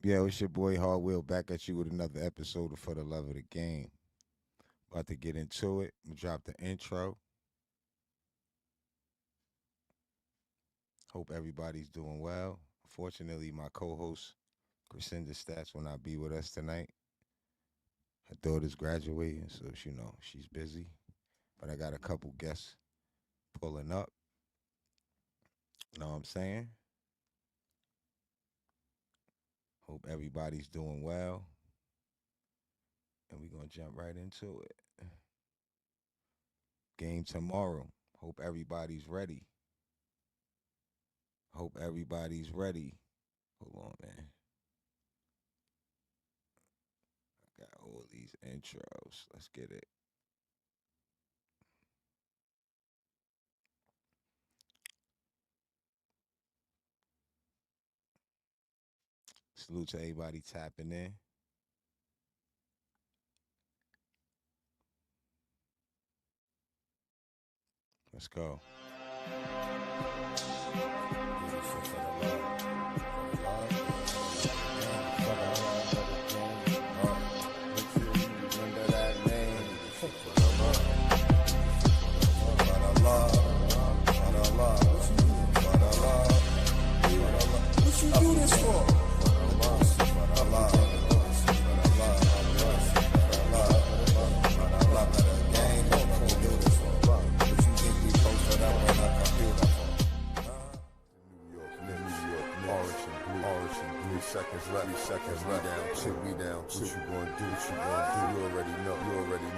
Yeah, it's your boy HardWiLL back at you with another episode of For the Love of the Game. About to get into it. I'm gonna drop the intro. Hope everybody's doing well. Unfortunately, my co-host Crescenda Stats will not be with us tonight. Her daughter's graduating, so she's busy. But I got a couple guests pulling up. Know what I'm saying? Hope everybody's doing well. And we're gonna jump right into it. Game tomorrow. Hope everybody's ready. Hope everybody's ready. Hold on, man. Got all these intros. Let's get it. Salute to everybody tapping in. Let's go. What you do this for? Seconds left, we down two. What you gonna do? You already know.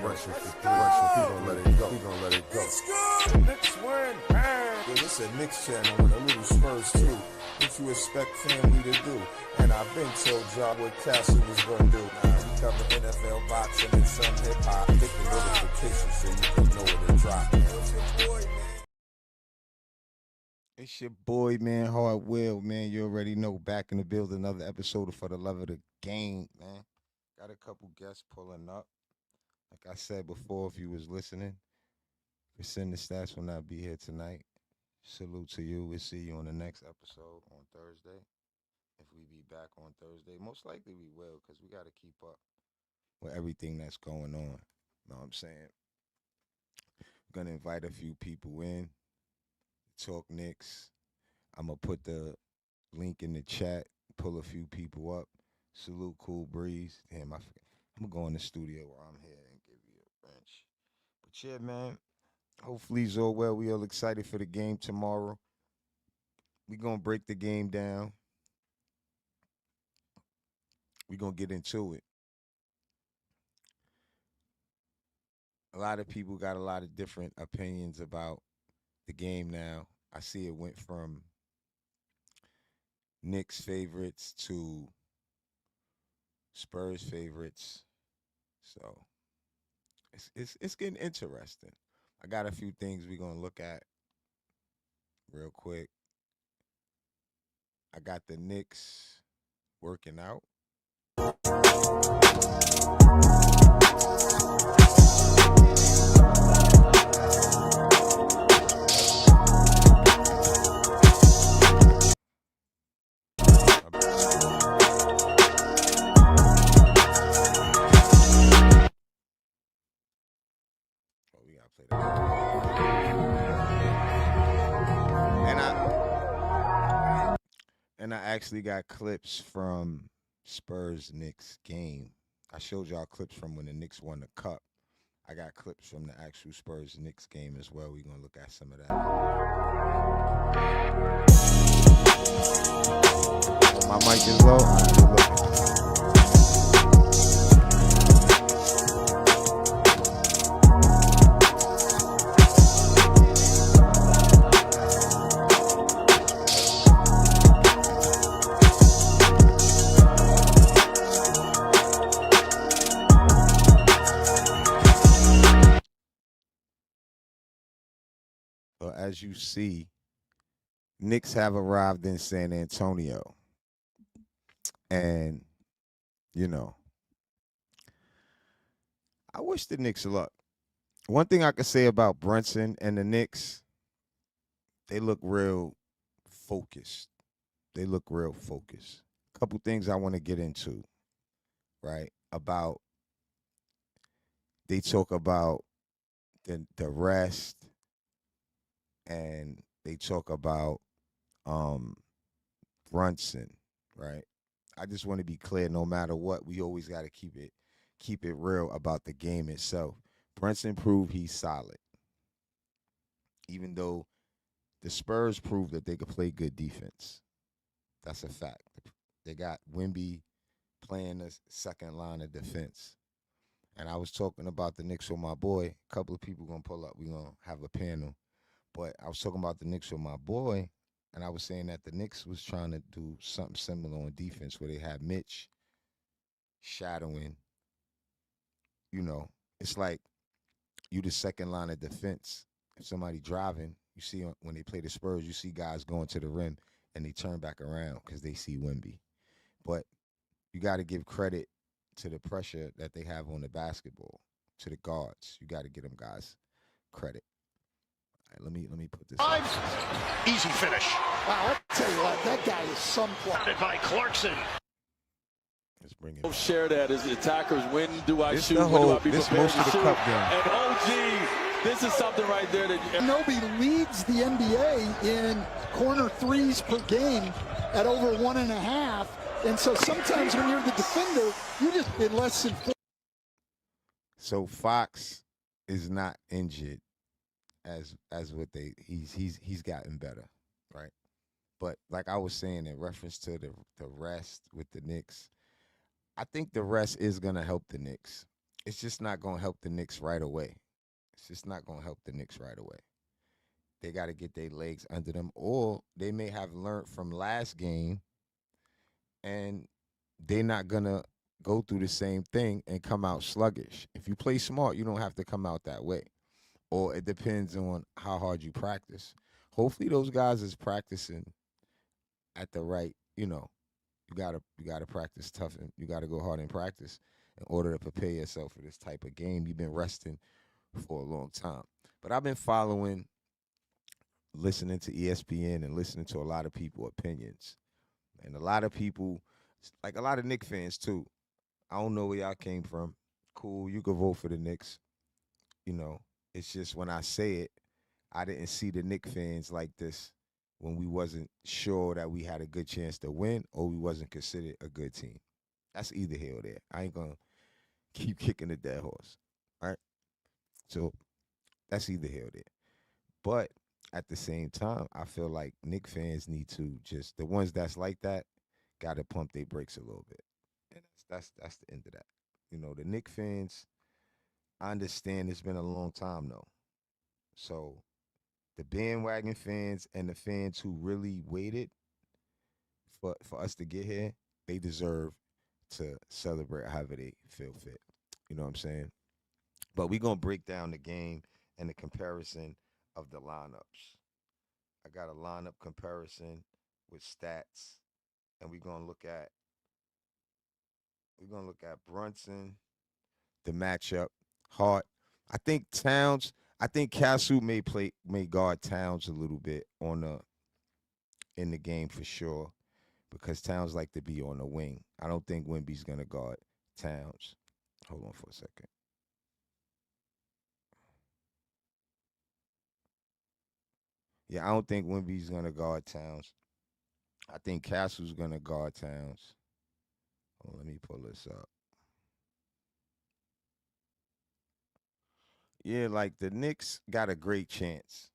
Rushing for three. We gon' let it go. Let's go! Knicks win. Yo, this a Knicks channel with a little Spurs too. What you expect family to do? And I've been told y'all what Castle was gonna do. We cover NFL boxing and some hip hop. Hit the notification so you can know when to drop. It's your boy, man. It's your boy, man, HardWiLL, man. You already know. Back in the building, another episode of For the Love of the Game, man. Got a couple guests pulling up. Like I said before, if you was listening, Rescind the Stats will not be here tonight. Salute to you. We'll see you on the next episode on Thursday. If we be back on Thursday. Most likely we will, because we got to keep up with everything that's going on. Know what I'm saying? We're gonna invite a few people in, talk Knicks. I'm gonna put the link in the chat, pull a few people up. Salute Cool Breeze. Damn, I'm gonna go in the studio while I'm here and give you a wrench. But yeah, man. Hopefully it's all well. We all excited for the game tomorrow. We gonna break the game down. We gonna get into it. A lot of people got a lot of different opinions about the game now. I see it went from Knicks favorites to Spurs favorites. So it's getting interesting. I got a few things we're gonna look at real quick. I got the Knicks working out. Oh, we gotta play that. And I actually got clips from Spurs Knicks game. I showed y'all clips from when the Knicks won the cup. I got clips from the actual Spurs Knicks game as well. We're gonna look at some of that. Oh, my mic is low. So as you see, Knicks have arrived in San Antonio. And, you know, I wish the Knicks luck. One thing I could say about Brunson and the Knicks, they look real focused. They look real focused. couple things I want to get into, right? About they talk about the rest, and they talk about um Brunson, right? I just want to be clear. No matter what, we always got to keep it real about the game itself. Brunson proved he's solid, even though the Spurs proved that they could play good defense. That's a fact. They got Wimby playing the second line of defense. And I was talking about the Knicks with my boy. A couple of people gonna pull up. We gonna have a panel. But I was talking about the Knicks with my boy, and I was saying that the Knicks was trying to do something similar on defense where they had Mitch shadowing. You know, it's like you the second line of defense. If somebody driving, you see when they play the Spurs, you see guys going to the rim and they turn back around because they see Wimby. But you got to give credit to the pressure that they have on the basketball, to the guards. You got to give them guys credit. All right, let me put this. Easy finish. Wow, I'll tell you what, that guy is some Started by Clarkson. Let's bring it. Both share that as the attackers. When do I This shoot? the When do whole- I be this prepared most to of the shoot? cup game. And OG, this is something right there that Nobi leads the NBA in corner threes per game at over 1.5. And so sometimes when you're the defender, you just in less than 4. So Fox is not injured as what he's gotten better, right? But like I was saying in reference to the rest with the Knicks, I think the rest is gonna help the Knicks. It's just not gonna help the Knicks right away. It's just not gonna help the Knicks right away. They got to get their legs under them, or they may have learned from last game, and they're not gonna go through the same thing and come out sluggish. If you play smart, you don't have to come out that way. Or it depends on how hard you practice. Hopefully those guys is practicing at the right, you gotta practice tough and you gotta go hard in practice in order to prepare yourself for this type of game. You've been resting for a long time. But I've been following, listening to ESPN and listening to a lot of people opinions. And a lot of people, like a lot of Knicks fans too. I don't know where y'all came from. Cool, you could vote for the Knicks. You know, it's just when I say it, I didn't see the Knicks fans like this when we wasn't sure that we had a good chance to win or we wasn't considered a good team. That's either here or there. I ain't gonna keep kicking the dead horse. All right. So that's either here or there. But at the same time, I feel like Knicks fans need to just the ones that's like that gotta pump their brakes a little bit. And that's the end of that. You know, the Knicks fans, I understand it's been a long time though. So the bandwagon fans and the fans who really waited for us to get here, they deserve to celebrate however they feel fit. You know what I'm saying? But we're gonna break down the game and the comparison of the lineups. I got a lineup comparison with stats, and we're gonna look at Brunson, the matchup, Hart. I think Towns. I think Castle may guard Towns a little bit on the in the game for sure because Towns like to be on the wing. I don't think Wimby's gonna guard Towns. Hold on for a second. Yeah, I don't think Wimby's gonna guard Towns. I think Castle's gonna guard Towns. Oh, let me pull this up. Yeah, like the Knicks got a great chance.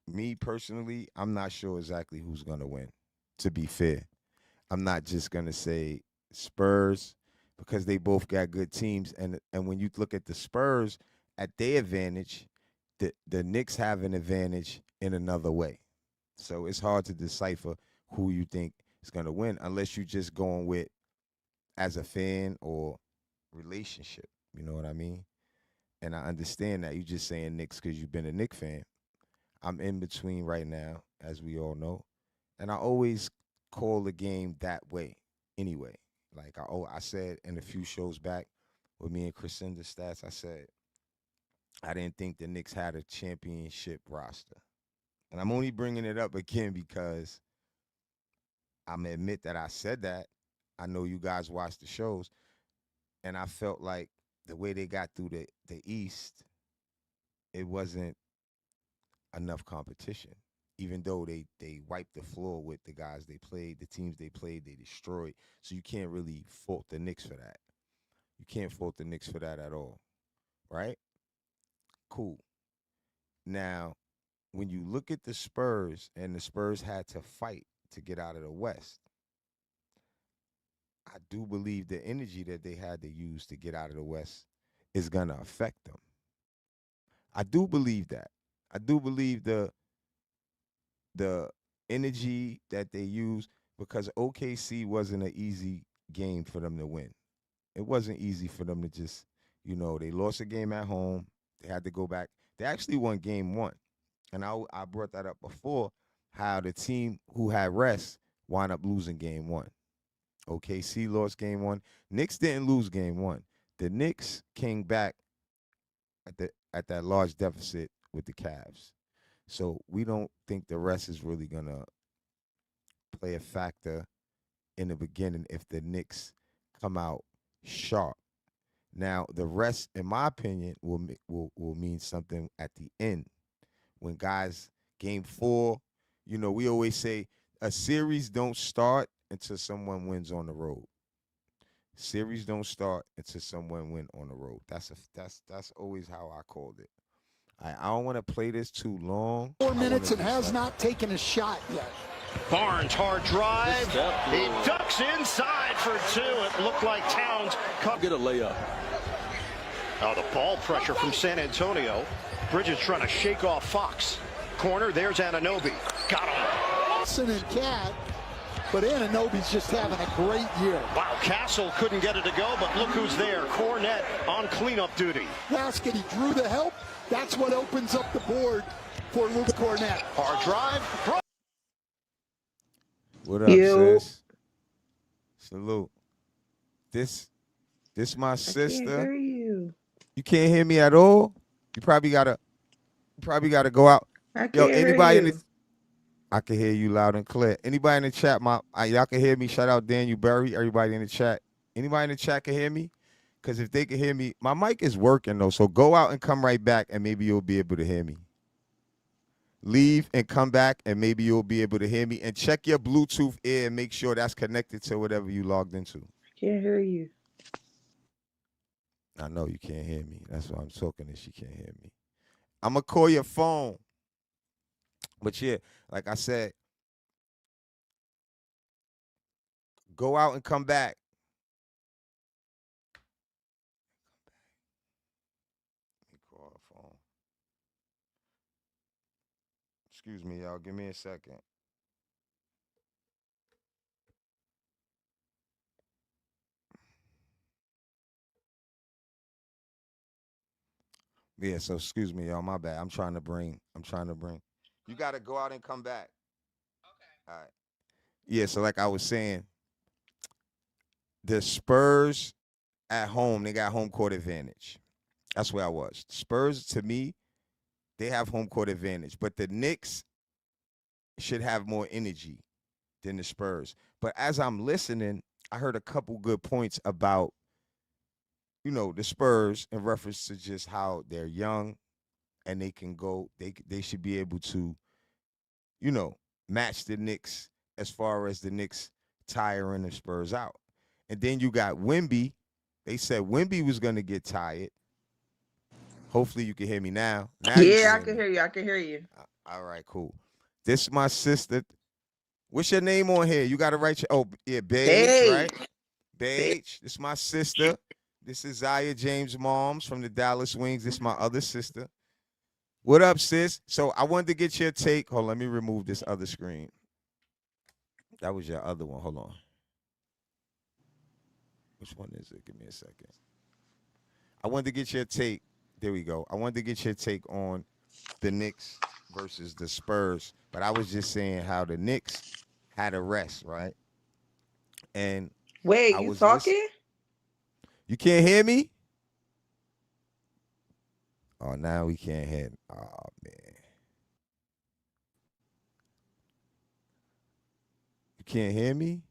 Me personally, I'm not sure exactly who's gonna win. To be fair, I'm not just gonna say Spurs because they both got good teams, and when you look at the Spurs at their advantage, the Knicks have an advantage in another way. So it's hard to decipher who you think is gonna win unless you just going with as a fan or relationship. You know what I mean? And I understand that you just saying Knicks because you've been a Knicks fan. I'm in between right now, as we all know, and I always call the game that way. Anyway, like I said in a few shows back with me and Crescenda Stats, I said I didn't think the Knicks had a championship roster, and I'm only bringing it up again because I'm gonna admit that I said that. I know you guys watch the shows, and I felt like the way they got through the East, it wasn't enough competition. Even though they wiped the floor with the guys they played, the teams they played, they destroyed. So you can't really fault the Knicks for that. You can't fault the Knicks for that at all, right? Cool. Now, when you look at the Spurs, and the Spurs had to fight to get out of the West, I do believe the energy that they had to use to get out of the West is gonna affect them. I do believe that. I do believe the energy that they use, because OKC wasn't an easy game for them to win. It wasn't easy for them to just, they lost a game at home. They had to go back. They actually won game one. And I brought that up before, how the team who had rest wound up losing game one. OKC lost game one. Knicks didn't lose game one. The Knicks came back at that large deficit with the Cavs. So we don't think the rest is really gonna play a factor in the beginning if the Knicks come out sharp. Now the rest, in my opinion, will mean something at the end when guys game four. We always say a series don't start until someone wins on the road. Series don't start until someone win on the road. That's always how I called it. I don't want to play this too long. 4 minutes and has not taken a shot yet. Barnes, hard drive. He ducks inside for two. It looked like Towns Get a layup. Oh, the ball pressure from San Antonio. Bridges trying to shake off Fox. Corner, there's Anunoby. Got him. Wilson and Cat, but Anunoby's just having a great year. Wow, Castle couldn't get it to go, but look who's there. Cornette on cleanup duty. Basket, he drew the help. That's what opens up the board for Luke Cornette. Hard drive. What up, sis? Salute. This my sister. I can't hear you. You can't hear me at all? You probably gotta go out. I can't Yo, hear anybody in you. the I can hear you loud and clear. Anybody in the chat, y'all can hear me. Shout out Daniel Berry. Everybody in the chat. Anybody in the chat can hear me? Because if they can hear me, my mic is working though. So go out and come right back, and maybe you'll be able to hear me. Leave and come back, and maybe you'll be able to hear me. And check your Bluetooth ear and make sure that's connected to whatever you logged into. I can't hear you. I know you can't hear me. That's why I'm talking and she can't hear me. I'm going to call your phone. But yeah, like I said, go out and come back. Let me call her phone. Excuse me, y'all. Give me a second. Yeah, so excuse me, y'all. My bad. I'm trying to bring. You got to go out and come back. Okay. All right. Yeah, so like I was saying, the Spurs at home, they got home court advantage. That's where I was. Spurs, to me, they have home court advantage. But the Knicks should have more energy than the Spurs. But as I'm listening, I heard a couple good points about, the Spurs in reference to just how they're young and they can go, they should be able to, match the Knicks as far as the Knicks tiring the Spurs out. And then you got Wemby. They said Wemby was going to get tired. Hopefully you can hear me now. Yeah, I can hear you. I can hear you. All right, cool. This is my sister. What's your name on here? You got to write your, Beige, right? Beige. This is my sister. This is Zaya James' moms from the Dallas Wings. This is my other sister. What up, sis? So I wanted to get your take. Hold on, let me remove this other screen. That was your other one. Hold on. Which one is it? Give me a second. I wanted to get your take. There we go. I wanted to get your take on the Knicks versus the Spurs. But I was just saying how the Knicks had a rest, right? And wait, you talking? You can't hear me? Oh, now we can't hear. Oh, man. can't hear me?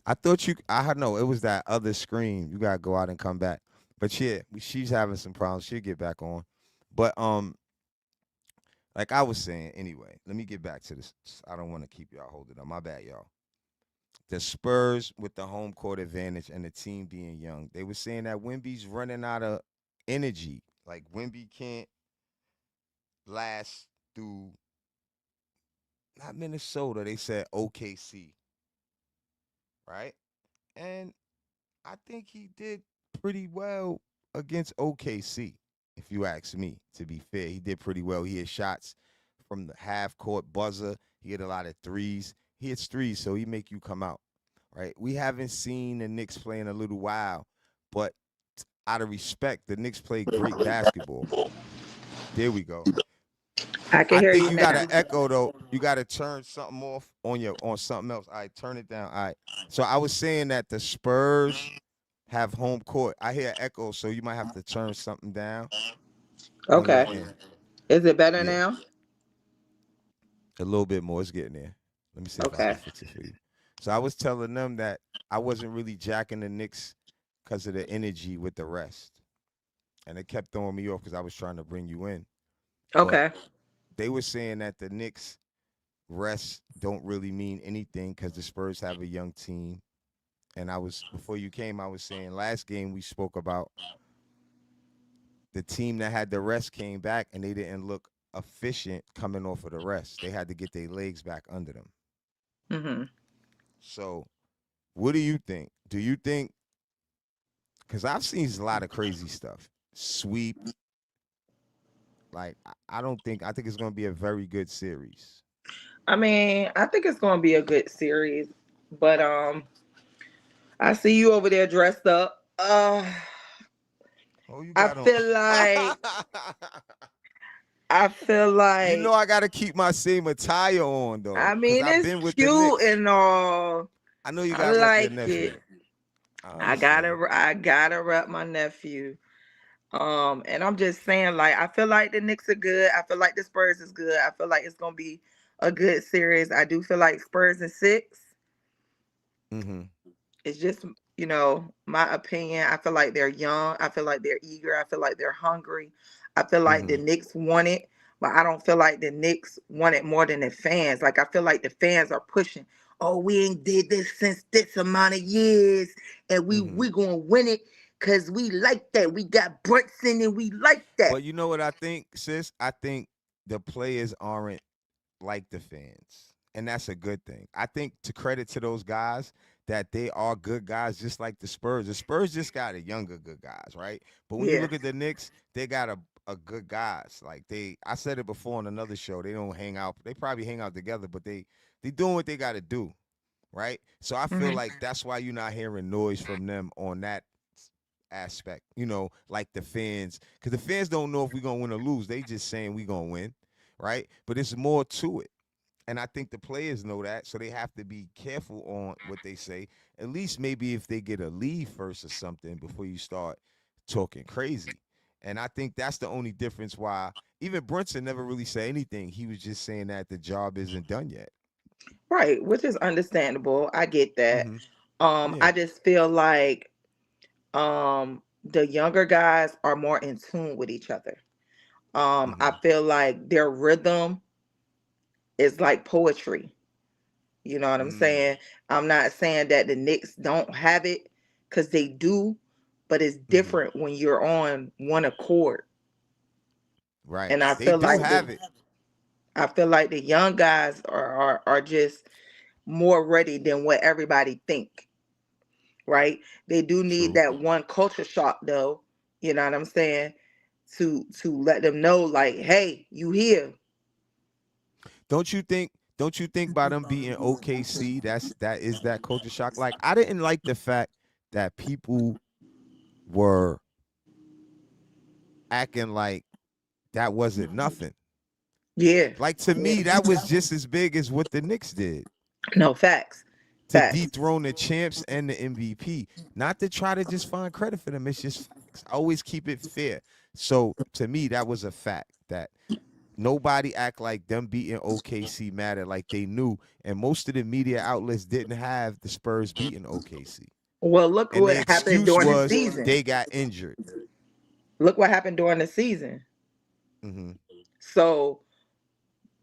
I thought you. I know it was that other screen. You gotta go out and come back. But yeah, she's having some problems. She'll get back on. But like I was saying, anyway. Let me get back to this. I don't want to keep y'all holding up. My bad, y'all. The Spurs with the home court advantage and the team being young. They were saying that Wemby's running out of energy. Like Wemby can't last through not Minnesota. They said OKC, right? And I think he did pretty well against OKC, if you ask me, to be fair. He did pretty well. He had shots from the half court buzzer. He hit a lot of threes. He hits threes, so he make you come out, right? We haven't seen the Knicks play in a little while, but out of respect, the Knicks play great basketball. There we go. I can I hear think you you now. got to echo though. You got to turn something off on something else. All right, turn it down. All right. So I was saying that the Spurs have home court. I hear echo, so you might have to turn something down on your Okay. end. Is it better Yeah, now? a little bit more. It's getting there. Let me see if I Okay. can fix it for you. So I was telling them that I wasn't really jacking the Knicks because of the energy with the rest, and it kept throwing me off because I was trying to bring you in, but Okay. they were saying that the Knicks rest don't really mean anything because the Spurs have a young team. And I was before you came, I was saying last game we spoke about the team that had the rest came back and they didn't look efficient coming off of the rest. They had to get their legs back under them. Hmm. So what do you think? Do you think because I've seen a lot of crazy stuff. Sweep. Like I think it's gonna be a very good series. I mean, I think it's going to be a good series, but I see you over there dressed up. Oh, you I got on. feel like I feel You like know I gotta keep my same attire on though, I cause mean I've it's been with the cute Knicks. and all. I know you I gotta rep your like nephew. it. I I gotta understand. I gotta rep my nephew. And I'm just saying, like, I feel like the Knicks are good. I feel like the Spurs is good. I feel like it's gonna be a good series. I do feel like Spurs in six. Mm-hmm. It's just, my opinion. I feel like they're young. I feel like they're eager. I feel like they're hungry. I feel like the Mm-hmm. Knicks want it, but I don't feel like the Knicks want it more than the fans. Like I feel like the fans are pushing. Oh, we ain't did this since this amount of years, and we Mm-hmm. we gonna win it because we like that. We got Brunson, and we like that. But you know what I think, sis? I think the players aren't like the fans. And that's a good thing. I think to credit to those guys that they are good guys just like the Spurs. The Spurs just got a younger good guys, right? But when you Yeah. look at the Knicks, they got a good guys. Like I said it before on another show, they don't hang out. They probably hang out together, but they doing what they gotta do, right? So I feel Hmm. like that's why you're not hearing noise from them on that aspect, like the fans, because the fans don't know if we're gonna win or lose. They just saying we gonna win, right? But it's more to it. And I think the players know that, so they have to be careful on what they say. At least maybe if they get a lead first or something before you start talking crazy. And I think that's the only difference why even Brunson never really said anything. He was just saying that the job isn't done yet. Right, which is understandable. I get that. Hmm. Yeah. I just feel like the younger guys are more in tune with each other. I Hmm. feel like their rhythm is like poetry. You know what I'm Mm. saying? I'm not saying that the Knicks don't have it because they do, but it's Hmm. different when you're on one accord. Right. And They do have it. I feel like the young guys are just more ready than what everybody think. Right? They do need True. that one culture shock though. You know what I'm saying? To let them know like, hey, you here. Don't you think by them beating OKC, that culture shock? Like I didn't like the fact that people were acting like that wasn't nothing. Yeah. Like to Yeah. me, that was just as big as what the Knicks did No, facts. to Facts. dethrone the champs and the MVP. Not to try to just find credit for them. It's just facts. Always keep it fair. So to me, that was a fact that nobody act like them beating OKC mattered like they knew, and most of the media outlets didn't have the Spurs beating OKC. Well, look And the what happened excuse during the was season. they got injured. Look what happened during the season. Hmm. So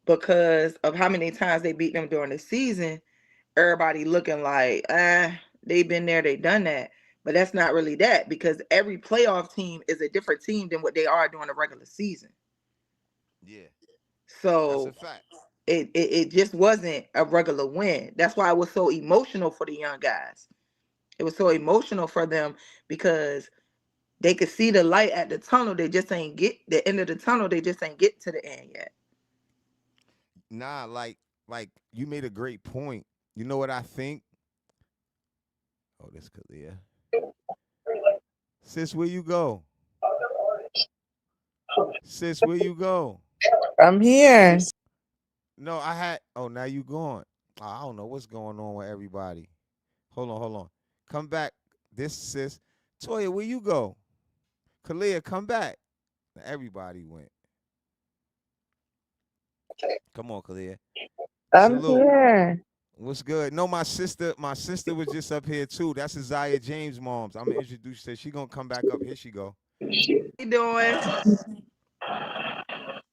because of how many times they beat them during the season, everybody looking like, they've been there, they done that. But that's not really that because every playoff team is a different team than what they are during the regular season. Yeah, that's a So fact. it just wasn't a regular win. That's why it was so emotional for the young guys. It was so emotional for them because they could see the light at the tunnel. They just ain't get the end of the tunnel. They just ain't get to the end yet. Nah, like you made a great point. You know what I think? Oh, this Kalia. Sis, where you go? Sis, where you go? I'm here. No, I had. Oh, now you gone. I don't know what's going on with everybody. Hold on, hold on. Come back. This sis. Toya, where you go? Kalia, come back. Everybody went. Come on, Kalia. I'm Salute. here. What's good? No, my sister was just up here too. That's Isaiah James' mom's. I'm gonna introduce her. She gonna come back up. Here she go. How you doing?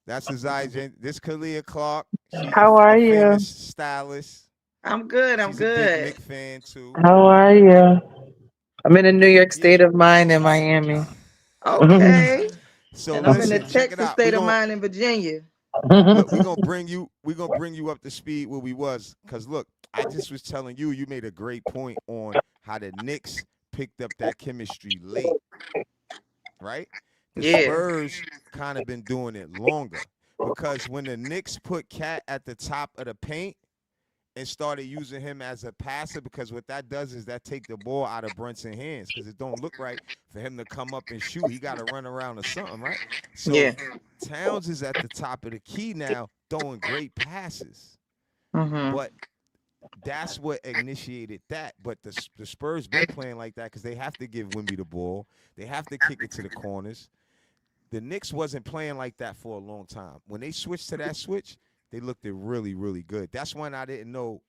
That's Isaiah James. This Kalia Clark. She's How a are famous you? stylist. I'm good. I'm She's a big good. Knicks fan too. How are you? I'm in a New York Yeah. state of mind in Miami. Okay. So And I'm in the listen, check it Texas out. state of mind in Virginia. Look, we gonna bring you up to speed where we was. Cause look, I just was telling you, you made a great point on how the Knicks picked up that chemistry late, right? The Yeah. Spurs kind of been doing it longer. Because when the Knicks put Cat at the top of the paint and started using him as a passer, because what that does is that take the ball out of Brunson's hands, because it don't look right for him to come up and shoot. He got to run around or something, right? Yeah. So Towns is at the top of the key now, throwing great passes. Mm-hmm. But that's what initiated that. But the Spurs been playing like that because they have to give Wimby the ball. They have to kick it to the corners. The Knicks wasn't playing like that for a long time. When they switched to that switch, they looked it really, really good. That's when I didn't know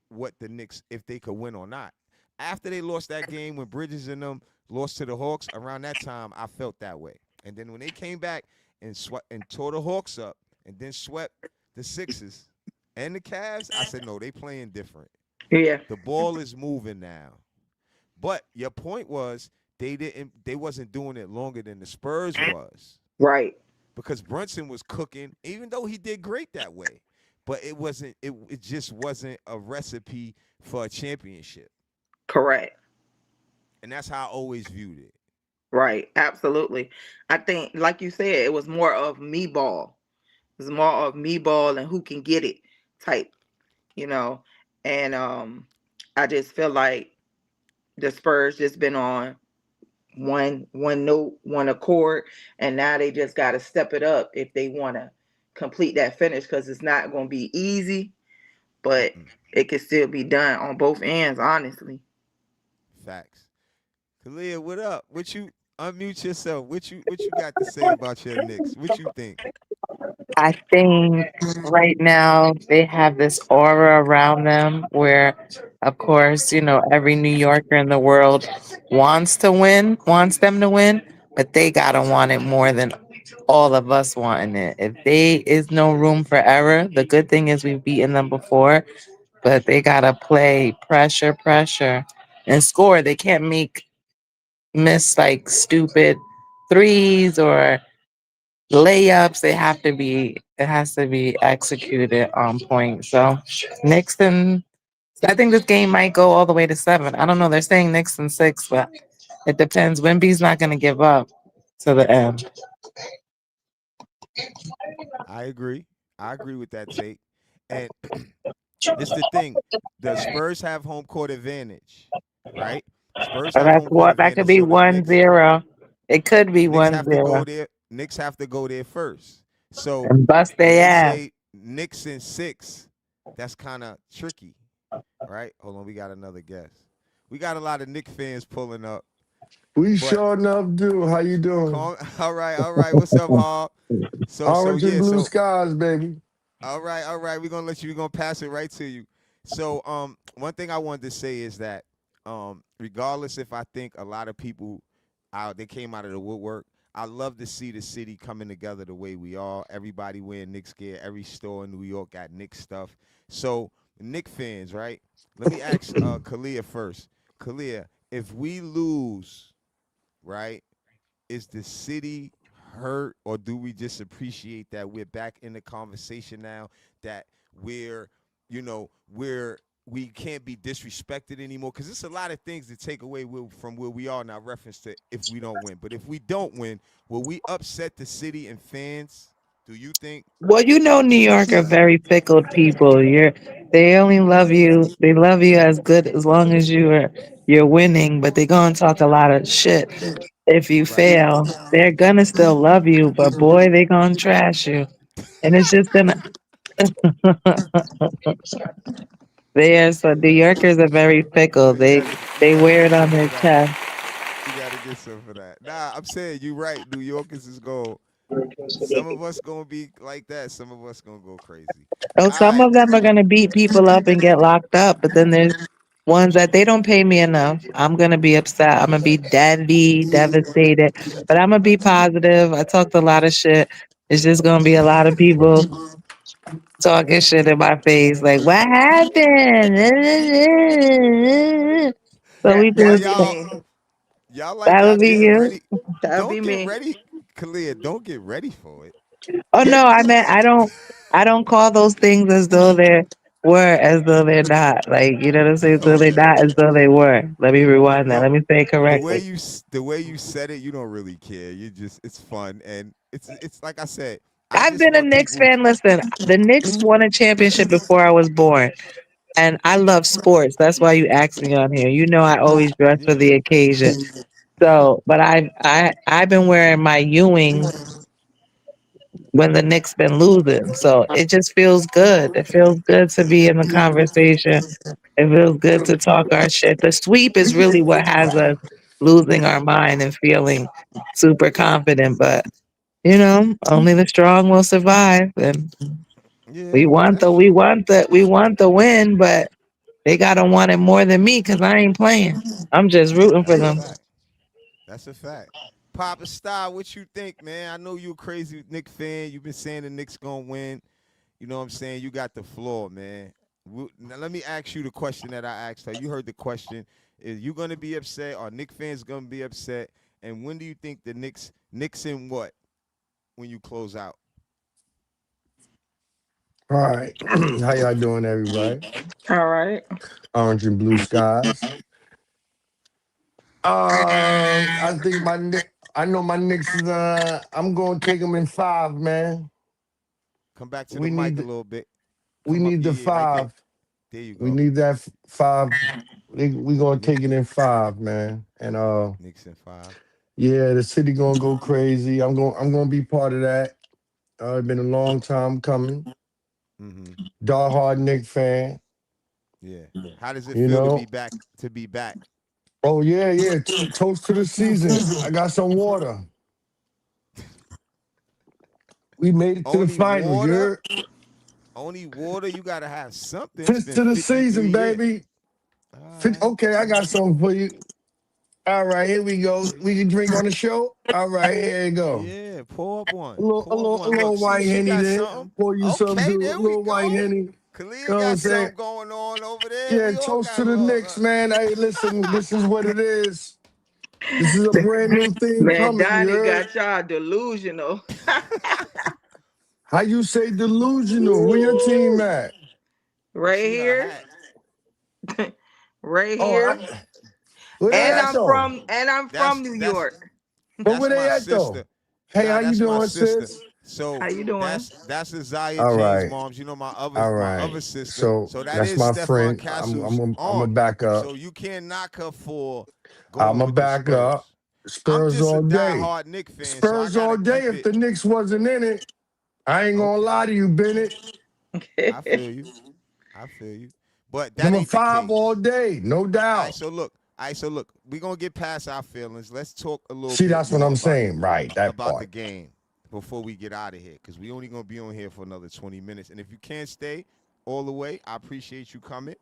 what the Knicks, if they could win or not. After they lost that game when Bridges and them lost to the Hawks, around that time I felt that way. And then when they came back and tore the Hawks up and then swept the Sixers and the Cavs, I said no, they playing different. Yeah. The ball is moving now. But your point was they wasn't doing it longer than the Spurs was, Right. because Brunson was cooking, even though he did great that way. But it just wasn't a recipe for a championship. Correct. And that's how I always viewed it. Right. Absolutely. I think, like you said, it was more of me ball. It was more of me ball and who can get it type, you know. And I just feel like the Spurs just been on one note, one accord, and now they just got to step it up if they want to complete that finish because it's not going to be easy, but Mm-mm. it can still be done on both ends, honestly. Facts. Kalia, what up? What you unmute yourself? What you got to say about your Knicks? What you think? I think right now they have this aura around them where, of course, every New Yorker in the world wants to win, wants them to win, but they gotta want it more than all of us wanting it. If they is no room for error, the good thing is we've beaten them before, but they gotta play pressure, pressure, and score. They can't miss like stupid threes or layups. It has to be executed on point. So Nixon, I think this game might go all the way to 7. I don't know. They're saying Nixon 6, but it depends. Wimby's not going to give up to the end. I agree. I agree with that take. And this the thing. The Spurs have home court advantage, right? Spurs So have that's home court what that could advantage. be So the one Knicks zero. It could be Knicks one have to go zero there. Knicks have to go there first. So and bust when their they ass. say Knicks in 6, that's kind of tricky, right? Hold on, we got another guest. We got a lot of Knicks fans pulling up. We But sure enough do. How you doing? calm. All right, all right. What's up, Hall? So Orange and yeah, blue so skies, baby. all right, all right. We're gonna let you. We're gonna pass it right to you. So one thing I wanted to say is that regardless if I think a lot of people out they came out of the woodwork, I love to see the city coming together the way we are. Everybody wearing Knicks gear. Every store in New York got Knicks stuff. So Knicks fans, right? Let me ask Kalia first. Kalia, if we lose, right? Is the city hurt, or do we just appreciate that we're back in the conversation now, that we're you know we're we can't be disrespected anymore? Because it's a lot of things to take away from where we are now, reference to if we don't win. But if we don't win, will we upset the city and fans, do you think? Well, you know, New York are very fickle people. They only love you. They love you as good as long as you're winning, but they're gonna talk a lot of shit if you Right. fail. They're gonna still love you, but boy, they gonna trash you, and it's just gonna. So New Yorkers are very fickle. So They you got to wear it get on some their for that. chest. You got to get some for that. Nah, I'm saying you right. New Yorkers is going. Some of us gonna be like that. Some of us gonna go crazy. Oh, All some right. of them are gonna beat people up and get locked up, but then there's ones that they don't pay me enough. I'm gonna be upset. I'm gonna be devastated, but I'm gonna be positive. I talked a lot of shit. It's just gonna be a lot of people talking shit in my face, like, "What happened?" So we But That'll just be me. y'all like that y'all would be getting you. ready. That'll be Don't get me. ready, Kalia. Don't get ready for it. Oh no, I meant I don't call those things as though they were as though they're not. Like, you know what I'm saying? So they're Okay. not as though they were. Let me rewind that. No, Let me say it correctly. the way you said it, you don't really care. You just it's fun, and it's like I said. I I've just been a want Knicks people. fan. Listen, the Knicks won a championship before I was born. And I love sports. That's why you asked me on here. You know I always dress for Yeah. the occasion. So, but I've been wearing my Ewings when the Knicks been losing. So it just feels good. It feels good to be in the conversation. It feels good to talk our shit. The sweep is really what has us losing our mind and feeling super confident. But only the strong will survive. And Yeah, that's we true. want the win, but they gotta want it more than me because I ain't playing. I'm just rooting for That's a them. fact. That's a fact. Papa Style, what you think, man? I know you a crazy Knicks fan. You've been saying the Knicks gonna win. You know what I'm saying? You got the floor, man. Now let me ask you the question that I asked her. You heard the question. Is you gonna be upset? Are Knicks fans gonna be upset? And when do you think the Knicks in what? When you close out? All right. How y'all doing, everybody? All right. Orange and blue skies. I think I know my Knicks is. I'm gonna take them in five, man. Come back to the We mic need a little bit. we Come up. need Yeah, the yeah, right there. five. There you We go. need that five. We gonna Nick, take it in five, man. And Knicks in 5. yeah, the city gonna go crazy. I'm gonna be part of that. It's been a long time coming. Mm-hmm. Die hard Nick fan. Yeah. How does it You feel to know. be back? To be back? Oh yeah, yeah. Toast to the season. I got some water. We made it to the Only finals. water. You're Only water. You gotta have something. It's fist been to the 53 season, years. baby. All right. Okay, I got something for you. All right, here we go. We can drink on the show. All right, here you go. Yeah, pour up A one. little, a Pour up little, a one. Look, little see, white she henny got there. something. Pour you some Okay, too. A there we little white go. henny. You Kalia know what I'm got saying? something going on over there. Yeah, We all toast got to a the little. Knicks, man. Hey, listen, this is what it is. This is a brand new thing Man, coming. You Donnie heard? got y'all delusional. How you say delusional? Where your team Woo! at? You Right see her here. hat? Right Oh, here. where they Nah, And at I'm that's though? from and I'm that's from New that's York. But where that's they my at sister. though? Hey, how Nah, you that's my doing, sister. sis? How So you doing? that's Isaiah All James' right. moms. You know my other All my right. other sister. So So that that's is my Stefan friend. I'm Castle's I'm a, I'm a aunt. back up. So you can't knock her for I'm going a with the back up. Spurs. I'm Spurs just a all day. diehard Knicks fan, so I Spurs all gotta day. keep If it. the Knicks wasn't in it, I ain't gonna Okay, lie to you, Bennett. I feel you. I feel you. But Give that them a ain't the five all case. day, no All right, doubt. so look. All right, so look, we're gonna get past our feelings. Let's talk a little See, bit that's what more I'm saying. Right, that about the part. game before we get out of here, because we only gonna be on here for another 20 minutes. And if you can't stay all the way, I appreciate you coming.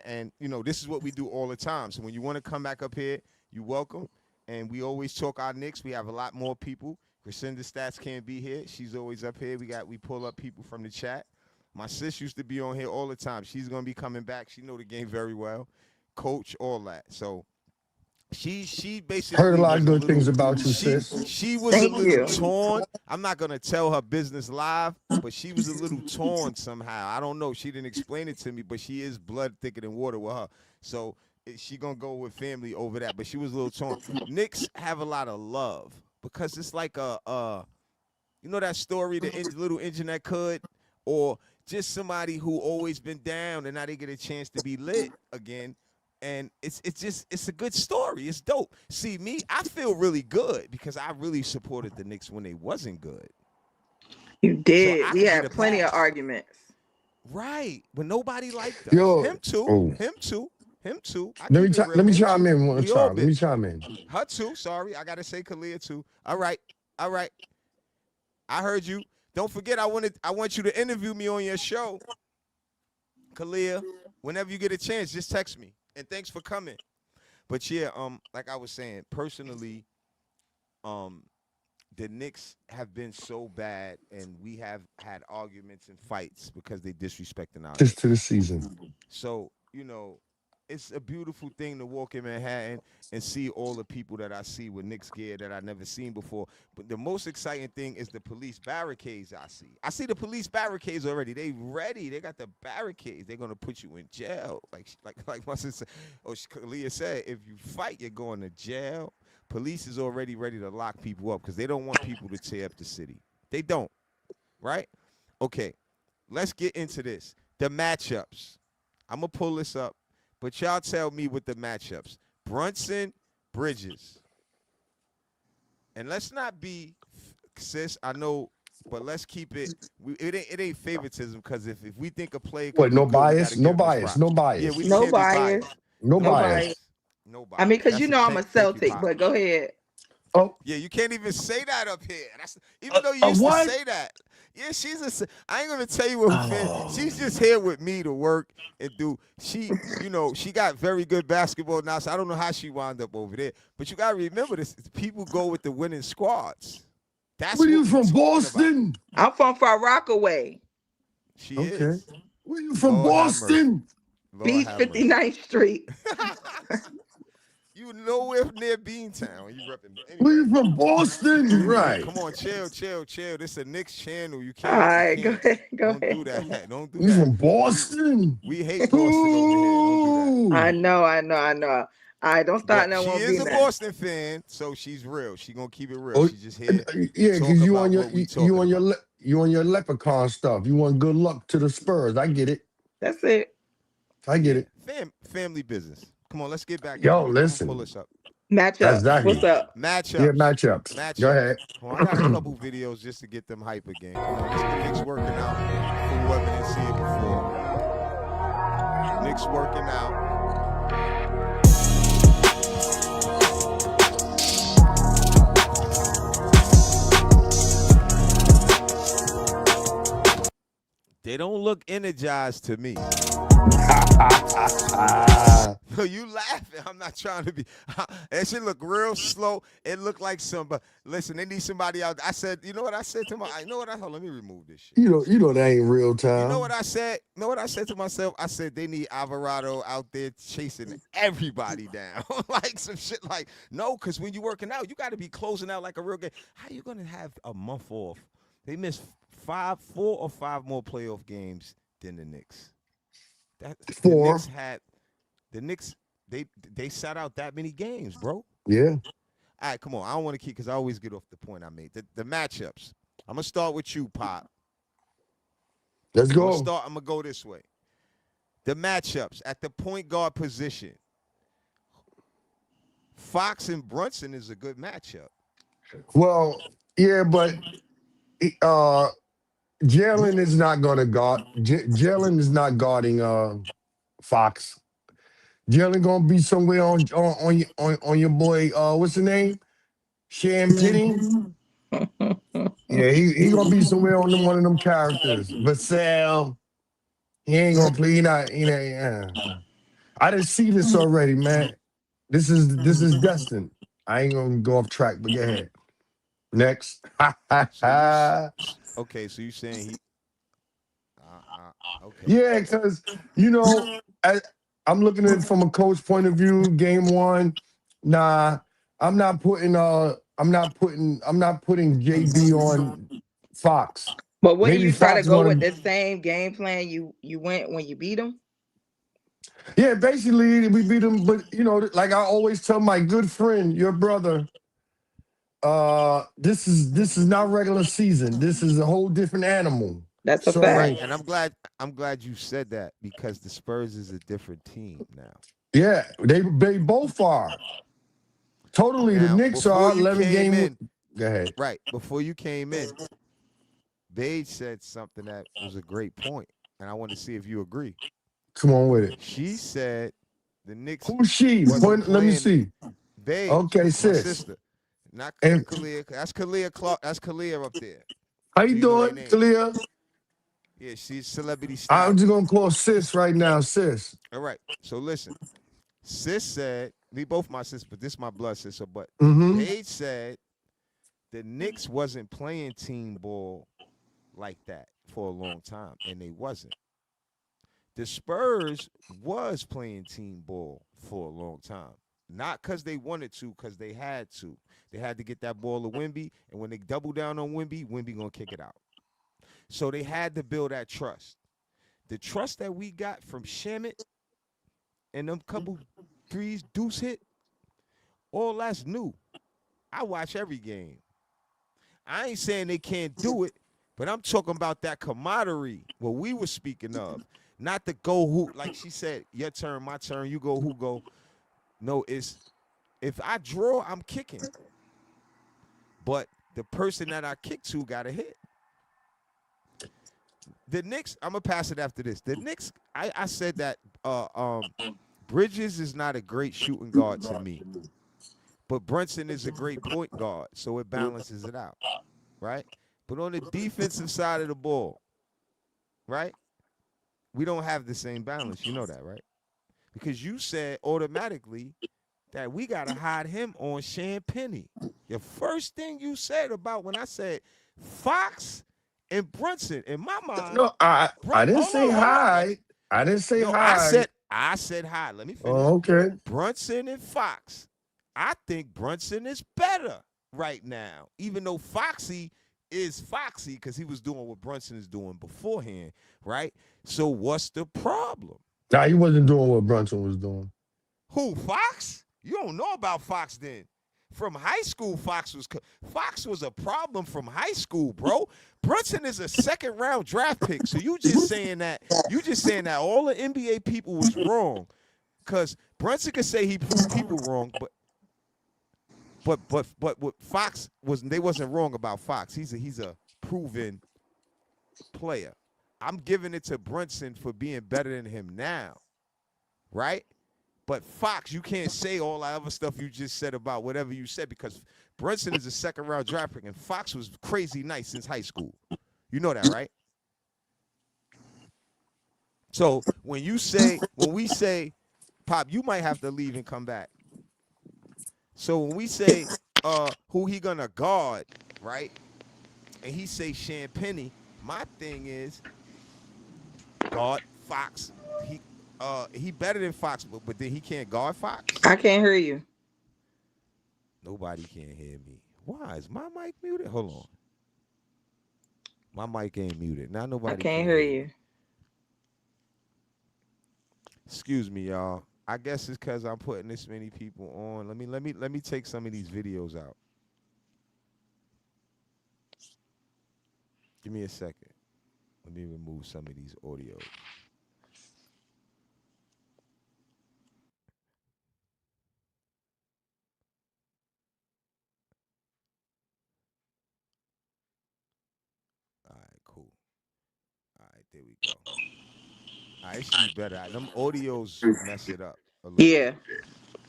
And you know, this is what we do all the time. So when you want to come back up here, you're welcome. And we always talk our Knicks. We have a lot more people. Crescenda Stats can't be here. She's always up here. We pull up people from the chat. My sis used to be on here all the time. She's gonna be coming back. She know the game very well. Coach, all that. So she Heard a basically lot was of a good things little about you, she sis. she was a Thank little you. torn. I'm not gonna tell her business live, but she was a little torn somehow. I don't know. She didn't explain it to me, but she is blood thicker than water with her. So she gonna go with family over that. But she was a little torn. Knicks have a lot of love because it's like you know that story, the little engine that could, or just somebody who always been down and now they get a chance to be lit again. And it's a good story. It's dope. See, me, I feel really good because I really supported the Knicks when they wasn't good. You So did. I We could get had a plenty of pass. arguments. Right. But nobody liked us. Yo, Him too. oh, Him too. Him too. I let me keep it real. let me Him chime too. in one We all time. Let been. me chime in. Her too. Sorry. I gotta say Kalia too. All right. All right. I heard you. Don't forget I want you to interview me on your show. Kalia, whenever you get a chance, just text me. And thanks for coming. But yeah, like I was saying, personally, um, the Knicks have been so bad, and we have had arguments and fights because they disrespecting our Just to the Knicks. season. So, you know, it's a beautiful thing to walk in Manhattan and see all the people that I see with Knicks gear that I never seen before. But the most exciting thing is the police barricades I see. I see the police barricades already. They ready. They got the barricades. They're gonna put you in jail. Like my sister, Leah said, if you fight, you're going to jail. Police is already ready to lock people up because they don't want people to tear up the city. They don't, right? Okay, let's get into this. The matchups. I'm gonna pull this up, but y'all tell me what the matchups. Brunson, Bridges, and let's not be, sis. I know, but let's keep it. It ain't favoritism because if we think a player could What? be No good, we got bias. to No give him his bias. No props. Yeah, we bias. No can't be bias. biased. No No No bias. bias. bias. No I mean, bias. because you know I'm a Thank you, Celtic, Pop. but go ahead. Oh, Yeah, you can't even say that up here. That's even though you a used to what? say that. Yeah, I ain't gonna tell you what fan. She's Oh, just here with me to work and do. She got very good basketball now, so I don't know how she wound up over there. But you gotta remember this: people go with the winning squads. That's where you what we from? talking about. Boston? I'm from Far Rockaway, She Okay. is. Where you from? Lord have mercy. Boston? Lord Beach have mercy. 59th Street. You nowhere near Beantown. You repping Where anyway. you from? Boston? Hey, Right. come on, chill. This is a Knicks channel. You All can't, you right, go can't. ahead. Go Don't do ahead. Go that. ahead. Don't do You that. from We Boston? we hate Boston over here. Don't do that. I Ooh. know, I know, I know. All right, don't start But no she more is be a nothing. Boston fan, so she's real. She gonna keep it real. Oh, She's just here yeah, talk because you on about your what we you talking on your about. you on your leprechaun stuff. You want good luck to the Spurs. I get it. That's it. I get Yeah, it. family business. Come on, let's get back Yo, into it. I'm gonna pull listen. this up. That's Matchups. What's exactly. up? Yeah, Matchups. matchups. Go Matchups. ahead. Come on, I got a couple videos just to get them hype again. Come on, this the Knicks working out for whoever didn't see it before. Knicks working out. They don't look energized to me. You laughing. I'm not trying to be. That shit look real slow. It looked like somebody. Listen, they need somebody out. I said, you know what I said to my. You know what I hold. Let me remove this shit. You know that ain't real You know what time. I said? You know what I said to myself? I said they need Alvarado out there chasing everybody down. Like some shit like, no, because when you're working out, you got to be closing out like a real game. How you going to have a month off? They missed 4 or 5 more playoff games than the Knicks. The Four. Knicks had the Knicks. They sat out that many games, bro. All Yeah. right, come on. I don't want to keep because I always get off the point I made. The matchups. I'm gonna start with you, Pop. Let's I'm gonna go. start. I'm gonna go this way. The matchups at the point guard position. Fox and Brunson is a good matchup. Well, yeah, but uh Jalen is not gonna guard Jalen is not guarding Fox. Jalen gonna be somewhere on your boy. What's the name? Sham Penny. Yeah, he gonna be somewhere on one of them characters. But Sam, he ain't gonna play. He not. I didn't see this already, man. This is destined. I ain't gonna go off track, but go ahead. Next. So okay, so you saying okay. Yeah, because you know, I, I'm looking at it from a coach point of view. Game one, nah, I'm not putting JB on Fox. But wouldn't Maybe you try to Fox is go with gonna. the same game plan you went when you beat them? Yeah, basically we beat him, but like I always tell my good friend, your brother, this is not regular season. This is a whole different animal. That's a Right, fact. So and I'm glad you said that because the Spurs is a different team now. yeah, they both are. Totally, the Now, Knicks before are you 11 came game. in, Go ahead. right, before you came in, they said something that was a great point, and I want to see if you agree. Come on with it. She said the Knicks Who's she? wasn't Point. Let me playing see. Babe, Okay, my sis. sister, not And Kalia. That's Kalia Clark. That's Kalia up there. how So you you know their doing, name. Kalia? Yeah, she's celebrity I'm just stylist. gonna call sis right now, sis. All right. So listen, sis said, we both my sis, but this my blood sister. But Mm-hmm. they said the Knicks wasn't playing team ball like that for a long time, and they wasn't. The Spurs was playing team ball for a long time. Not because they wanted to, because they had to. They had to get that ball to Wimby, and when they double down on Wimby, Wimby gonna kick it out. So they had to build that trust. The trust that we got from Shamit and them couple threes Deuce hit, all that's new. I watch every game. I ain't saying they can't do it, but I'm talking about that camaraderie, what we were speaking of. Not the go who, like she said, your turn, my turn, you go, who go. No, it's if I draw, I'm kicking. But the person that I kick to got a hit. The Knicks, I'm gonna pass it after this. The Knicks, I said that Bridges is not a great shooting guard to me, but Brunson is a great point guard, so it balances it out, right? But on the defensive side of the ball, right, we don't have the same balance. You know that, right? Because you said automatically that we gotta hide him on Penny. The first thing you said about when I said Fox and Brunson, in my mind, No, I didn't say hold on. Let me hi. I didn't say no, hi. I said hi. Let me finish. Oh, okay. Brunson and Fox. I think Brunson is better right now, even though Foxy is Foxy because he was doing what Brunson is doing beforehand, right? So what's the problem? Nah, he wasn't doing what Brunson was doing. Who, Fox? You don't know about Fox then. From high school, Fox was a problem from high school, bro. Brunson is a second round draft pick. So you just saying that all the NBA people was wrong. Cause Brunson could say he proved people wrong, but what Fox was they wasn't wrong about Fox. He's a proven player. I'm giving it to Brunson for being better than him now, right? But Fox, you can't say all that other stuff you just said about whatever you said because Brunson is a second round draft pick and Fox was crazy nice since high school. You know that, right? So when we say, Pop, you might have to leave and come back. So when we say who he gonna guard, right? And he say Champagne, my thing is guard Fox. He better than Fox, but then he can't guard Fox. I can't hear you. Nobody can hear me. Why is my mic muted? Hold on. My mic ain't muted. Now I nobody can't can hear hear me. you. Excuse me, y'all. I guess it's because I'm putting this many people on. Let me take some of these videos out. Give me a second. Let me remove some of these audios. All right, cool. All right, there we go. All right, it should be better. Them audios mess it up. A little Yeah. bit.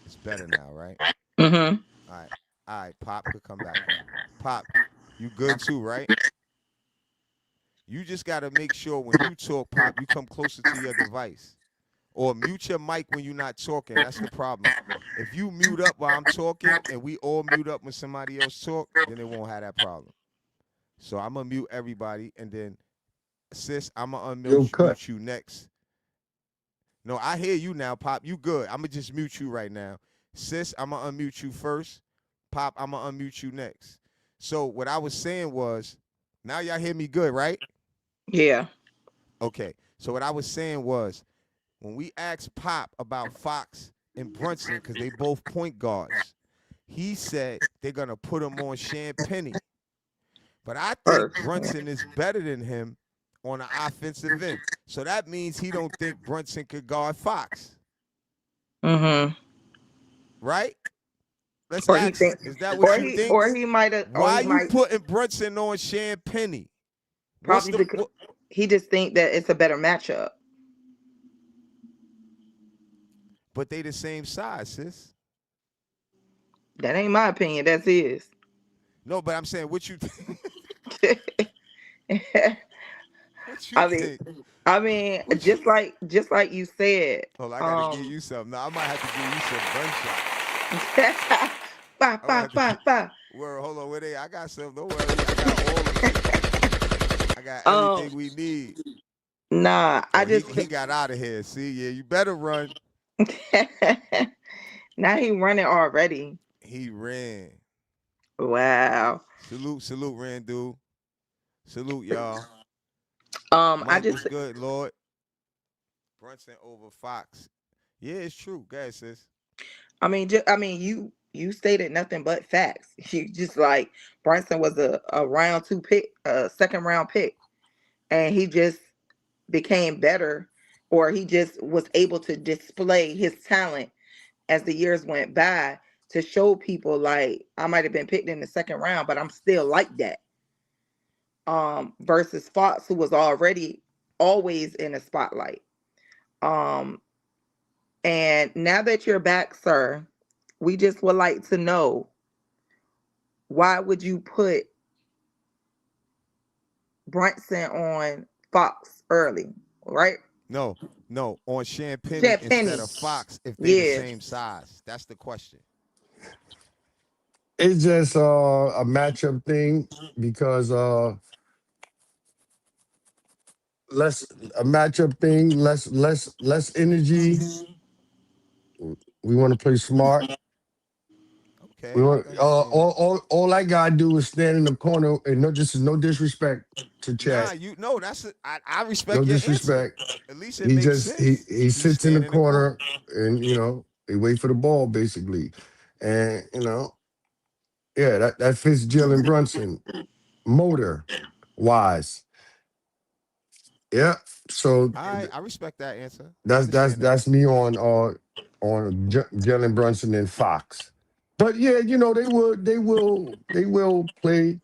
It's better now, right? Mhm. All right. All right. Pop could come back now. Pop, you good too, right? You just got to make sure when you talk, Pop, you come closer to your device. Or mute your mic when you're not talking. That's the problem. If you mute up while I'm talking and we all mute up when somebody else talk, then it won't have that problem. So I'm gonna mute everybody, and then sis, I'm gonna Yo, unmute cut. mute you next. No, I hear you now, Pop. You good? I'm gonna just mute you right now. Sis, I'm gonna unmute you first. Pop, I'm gonna unmute you next. So what I was saying was, now y'all hear me good, right? Yeah. Okay. So what I was saying was, when we asked Pop about Fox and Brunson, because they both point guards, he said they're gonna put him on Penny. But I think First. Brunson is better than him on the offensive end. So that means he don't think Brunson could guard Fox, Mhm. right? Let's Or he ask, think, is that what you think? or he might have, or Why he you might putting Brunson on Penny? What's probably the because what, he just think that it's a better matchup. but they the same size, sis. That ain't my opinion. That's his. No, but I'm saying what you think? What you I mean, think? What you just like you said. Hold on, I gotta give Um, you something. Now I might have to give you some gunshots. ba I might ba have to ba get ba. word. Hold on, where they? I got some. Don't worry, I got all of it. I got um, everything we need. nah. I Oh, just he got out of here. See, yeah, you better run. now he running already. He ran. Wow. Salute, Randu. Salute, y'all. I Mike just was good, Lord. Brunson over Fox. Yeah, it's true. Go ahead, sis. I mean, you stated nothing but facts. You just like Bryson was a round two pick, a second round pick, and he just became better, or he just was able to display his talent as the years went by to show people like I might have been picked in the second round, but I'm still like that. Versus Fox, who was already always in the spotlight. Um, and now that you're back, sir, we just would like to know, why would you put Brunson on Fox early, right? No, no, on Penny instead Penny. of Fox if they the Yeah. same size. That's the question. It's just a matchup thing because less a matchup thing, less energy. We want to play smart. We Okay, want I understand. all I gotta do is stand in the corner and no, this is no disrespect to Nah, Chat. you no, I No respect your answer. disrespect. At least it He makes just sense. he He sits in the stand in the corner. corner and they wait for the ball basically. And yeah, that fits Jalen Brunson motor wise. Yeah. So I respect that answer. I that's understand that. that's me on Jalen Brunson and Fox. But yeah, they will play.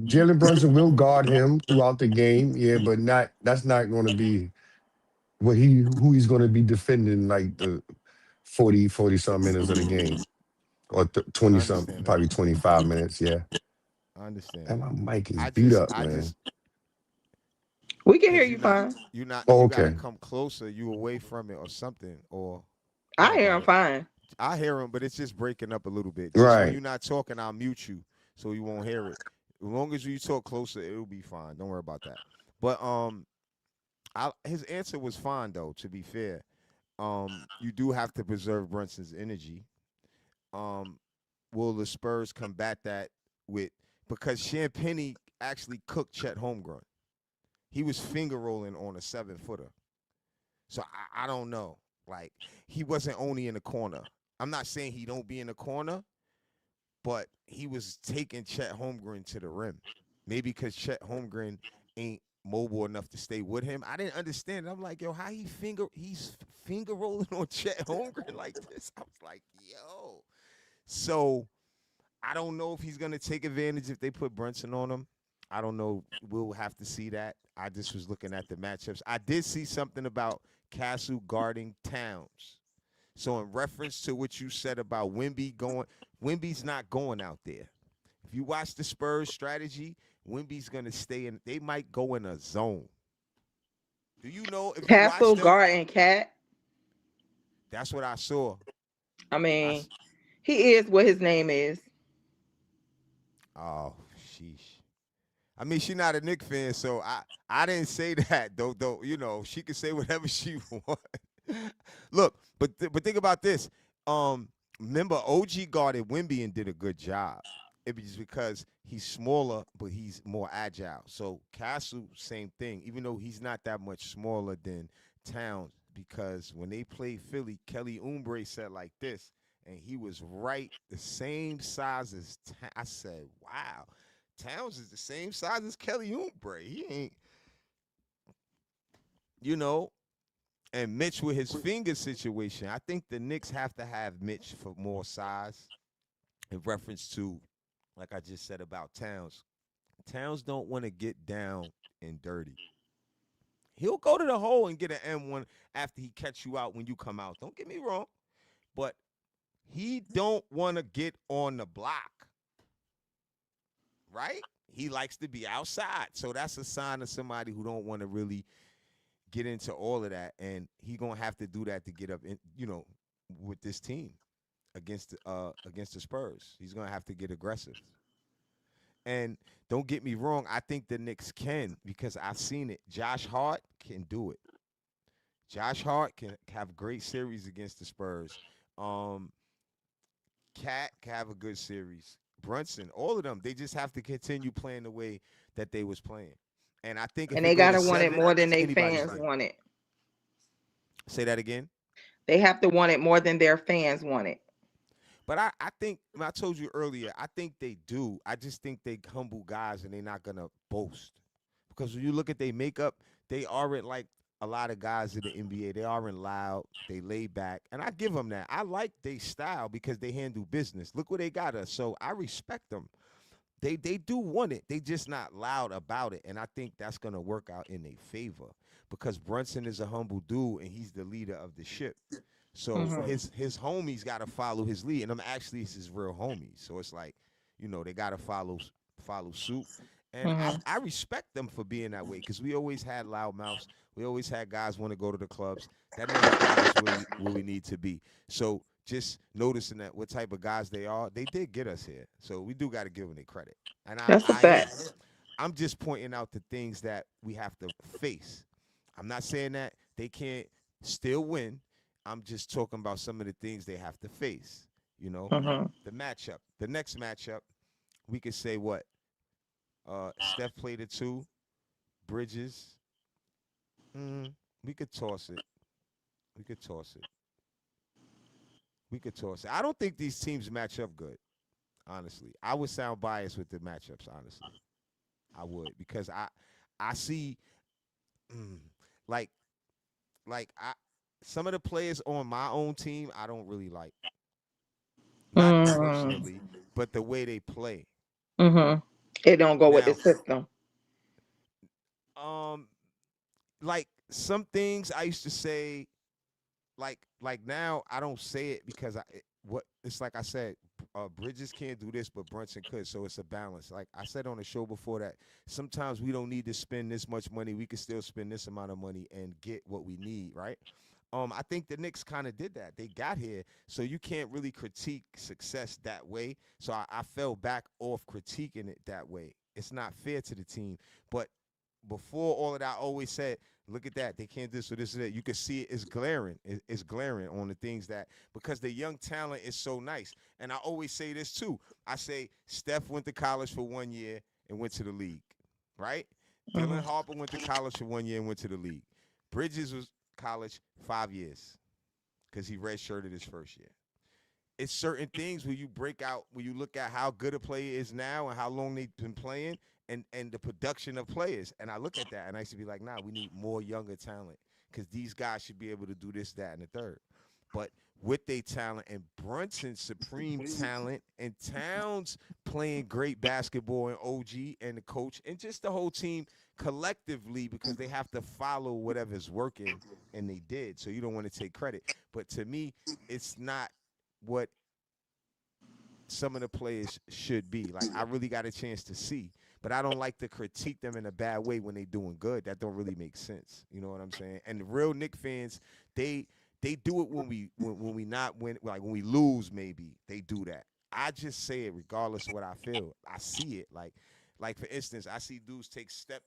Jalen Brunson will guard him throughout the game. Yeah, but not that's not going to be what he who he's going to be defending like the 40 some minutes of the game or 20 I some understand that. probably 25 minutes. Yeah, I understand and that. my mic is I beat just up, I man. just We can hear cause you fine. Oh, you gotta okay, come closer, you away from it or something. Or I how hear about him it? fine. I hear him, but it's just breaking up a little bit. Just when right. you're not talking, I'll mute you so you won't hear it. As long as you talk closer, it'll be fine. Don't worry about that. But his answer was fine though. To be fair, you do have to preserve Brunson's energy. Um, will the Spurs combat that with because Champagny actually cooked Chet Holmgren. He was finger rolling on a 7-footer. So I don't know. Like he wasn't only in the corner. I'm not saying he don't be in the corner, but he was taking Chet Holmgren to the rim. Maybe because Chet Holmgren ain't mobile enough to stay with him. I didn't understand it. I'm like, yo, how he's finger rolling on Chet Holmgren like this? I was like, yo. So I don't know if he's gonna take advantage if they put Brunson on him. I don't know. We'll have to see that. I just was looking at the matchups. I did see something about Castle guarding Towns. So in reference to what you said about Wemby going, Wemby's not going out there. If you watch the Spurs strategy, Wemby's gonna stay in. They might go in a zone. Do you know if you watch Castle, them? Guard, and Cat. That's what I saw. I I mean, s- he is what his name is. oh sheesh. I mean, she's not a Knicks fan, so I didn't say that. Though she can say whatever she wants. Look, but think about this. Um, Remember OG guarded Wimby and did a good job. It was because he's smaller, but he's more agile. So Castle, same thing. Even though he's not that much smaller than Towns, because when they played Philly, Kelly Oubre said like this, and he was right the same size as. I said, "Wow, Towns is the same size as Kelly Oubre. He ain't, you know." And Mitch with his finger situation, I think the Knicks have to have Mitch for more size in reference to, like I just said about Towns. Towns don't want to get down and dirty. He'll go to the hole and get an M1 after he catch you out when you come out. Don't get me wrong, but he don't want to get on the block, right? He likes to be outside. So that's a sign of somebody who don't want to really get into all of that, and he gonna have to do that to get up in, with this team against the Spurs. He's gonna have to get aggressive. And don't get me wrong, I think the Knicks can because I've seen it. Josh Hart can do it. Josh Hart can have great series against the Spurs. Um, Cat can have a good series. Brunson, all of them, they just have to continue playing the way that they was playing. And I think if And it they go to gotta want it seven, more than it's they anybody's fans game. want it. Say that again. They have to want it more than their fans want it. But I think I told you earlier, I think they do. I just think they humble guys and they're not gonna boast. Because when you look at their makeup, they aren't like a lot of guys in the NBA. They aren't loud, they lay back. And I give them that. I like their style because they handle business. Look where they got us. So I respect them. They do want it. They just not loud about it. And I think that's gonna work out in their favor. Because Brunson is a humble dude and he's the leader of the ship. So Hmm. his homies got to follow his lead, and I'm actually his real homies. So it's like, they got to follow suit, and I Hmm. I respect them for being that way because we always had loud mouths. We always had guys want to go to the clubs. That never got us where we need to be. So just noticing that what type of guys they are, they did get us here. So we do got to give them their credit. And I That's a I am. fact. I'm just pointing out the things that we have to face. I'm not saying that they can't still win. I'm just talking about some of the things they have to face. You know, Hmm. the matchup, the next matchup, we could say what? Steph played it too. Bridges. Mm, we could toss it. We could toss it. We could toss it. I don't think these teams match up good. Honestly, I would sound biased with the matchups. Honestly, I would because I see mm, like I some of the players on my own team I don't really like. Not Mm. personally, but the way they play. Hmm. It don't go with the Now, system. um, like some things I used to say, like now I don't say it because what it's like I said, Bridges can't do this, but Brunson could, so it's a balance. Like I said on the show before that, sometimes we don't need to spend this much money. We can still spend this amount of money and get what we need, right? I think the Knicks kind of did that. They got here, so you can't really critique success that way. So I fell back off critiquing it that way. It's not fair to the team. But before all of that, I always said, look at that. They can't do this or this or that. You can see it. It's glaring. It's glaring on the things that, because the young talent is so nice. And I always say this too. I say Steph went to college for 1 year and went to the league, right? Hmm. Dylan Harper went to college for 1 year and went to the league. Bridges was college 5 years because he redshirted his first year. It's certain things where you break out, when you look at how good a player is now and how long they've been playing and the production of players. And I look at that and I used to be like, nah, we need more younger talent because these guys should be able to do this, that, and the third. But with their talent and Brunson's supreme talent and Towns playing great basketball and OG and the coach and just the whole team collectively because they have to follow whatever's working and they did. So you don't want to take credit. But to me, it's not what some of the players should be. Like I really got a chance to see, but I don't like to critique them in a bad way when they doing good. That don't really make sense. You know what I'm saying? And the real Knick fans, they do it when when we not win, like when we lose. Maybe they do that. I just say it regardless of what I feel. I see it. Like for instance, I see dudes take step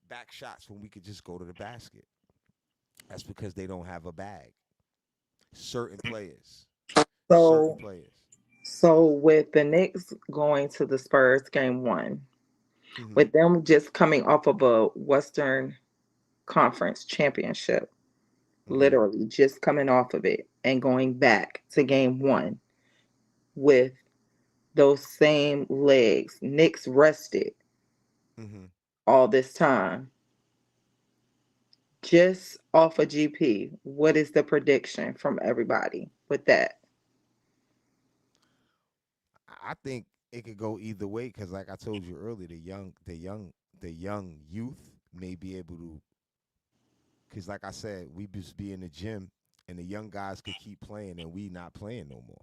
back shots when we could just go to the basket. That's because they don't have a bag. Certain players, certain So players. so with the Knicks going to the Spurs game one, Hmm. with them just coming off of a Western Conference championship, Hmm. literally just coming off of it and going back to game one with those same legs, Knicks rested Hmm. all this time. Just off of GP, what is the prediction from everybody with that? I think it could go either way because, like I told you earlier, the young youth may be able to. Because, like I said, we just be in the gym, and the young guys could keep playing, and we not playing no more.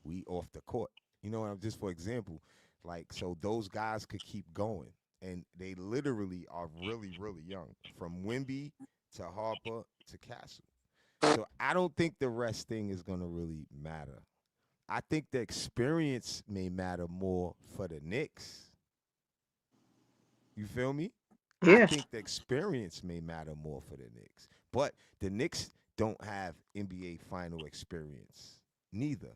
We off the court. You know, just for example, like so those guys could keep going, and they literally are really, really young, from Wimby to Harper to Castle. So I don't think the rest thing is gonna really matter. I think the experience may matter more for the Knicks. You feel me? I Yeah. think the experience may matter more for the Knicks. But the Knicks don't have NBA final experience. Neither.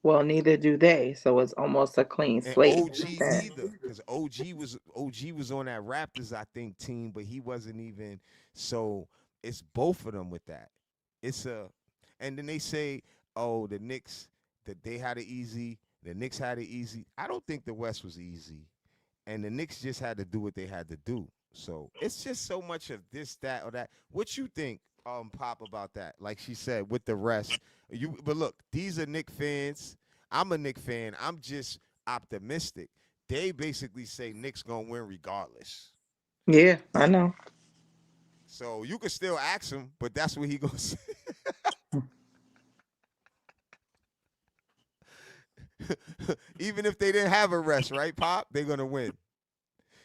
Well, neither do they. So it's almost a clean And slate in that OG sense. neither. Because OG was on that Raptors, I think, team, but he wasn't even so it's both of them with that. It's a and then they say, oh, the Knicks that they had it easy, the Knicks had it easy. I don't think the West was easy. And the Knicks just had to do what they had to do. So it's just so much of this, that, or that. What you think, Pop, about that? Like she said, with the rest, but look, these are Knick fans. I'm a Knick fan. I'm just optimistic. They basically say Knicks gonna win regardless. Yeah, I know. So you can still ask him, but that's what he gonna say. Even if they didn't have a rest, right, Pop? They're gonna win.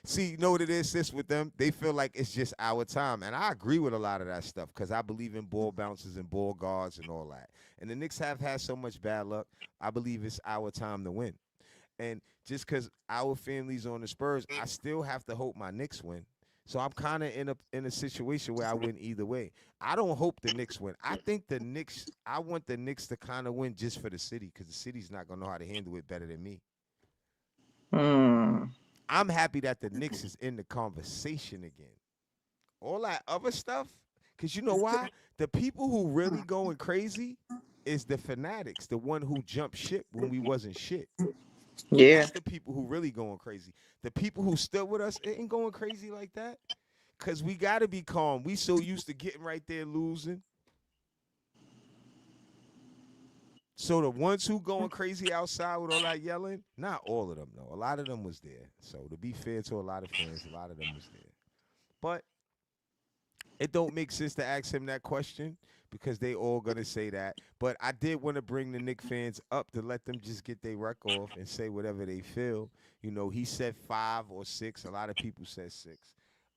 See, you know what it is, sis, with them? They feel like it's just our time. And I agree with a lot of that stuff because I believe in ball bounces and ball guards and all that. And the Knicks have had so much bad luck. I believe it's our time to win. And just because our family's on the Spurs, I still have to hope my Knicks win. So I'm kind of in a situation where I win either way. I don't hope the Knicks win. I think the Knicks. I want the Knicks to kind of win just for the city because the city's not gonna know how to handle it better than me. Hmm. I'm happy that the Knicks is in the conversation again. All that other stuff, because you know why? The people who really going crazy is the fanatics, the one who jumped ship when we wasn't shit. Yeah. That's the people who really going crazy. The people who still with us ain't going crazy like that. Cause we gotta be calm. We so used to getting right there losing. So the ones who going crazy outside with all that yelling, not all of them though. A lot of them was there. So to be fair to a lot of fans, a lot of them was there. But it don't make sense to ask him that question because they all gonna say that. But I did want to bring the Knick fans up to let them just get their rec off and say whatever they feel. You know, he said 5 or 6. A lot of people said 6.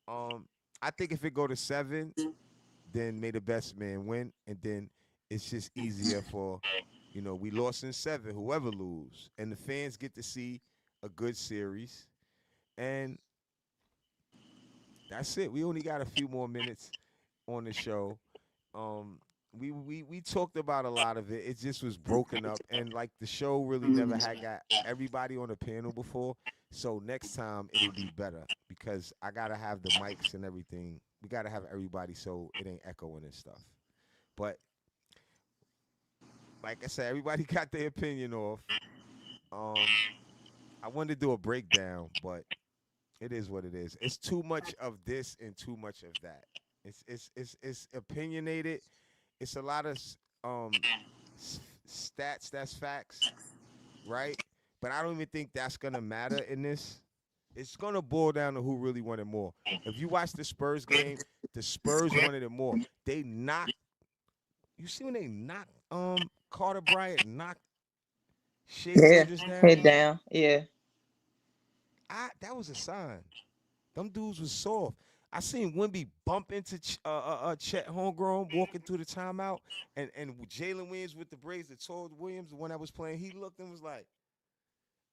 Um, I think if it go to 7, then may the best man win, and then it's just easier for, we lost in 7, whoever lose, and the fans get to see a good series, and that's it. We only got a few more minutes on the show. Um, we talked about a lot of it. It just was broken up, and like the show really never had got everybody on the panel before. So next time it'll be better because I gotta have the mics and everything. We gotta have everybody so it ain't echoing and stuff. But like I said, everybody got their opinion off. Um, I wanted to do a breakdown, but it is what it is. It's too much of this and too much of that. It's opinionated. It's a lot of um stats, that's facts, right? But I don't even think that's gonna matter in this. It's gonna boil down to who really wanted more. If you watch the Spurs game, the Spurs wanted it more. They knocked. You see when they knocked Carter Bryant knocked Shea Yeah, Gilgeous head down? down. Yeah. That was a sign. Them dudes was soft. I seen Wimby bump into Chet Holmgren walking through the timeout, and Jalen Williams with the braids, the tall Williams, the one that was playing, he looked and was like,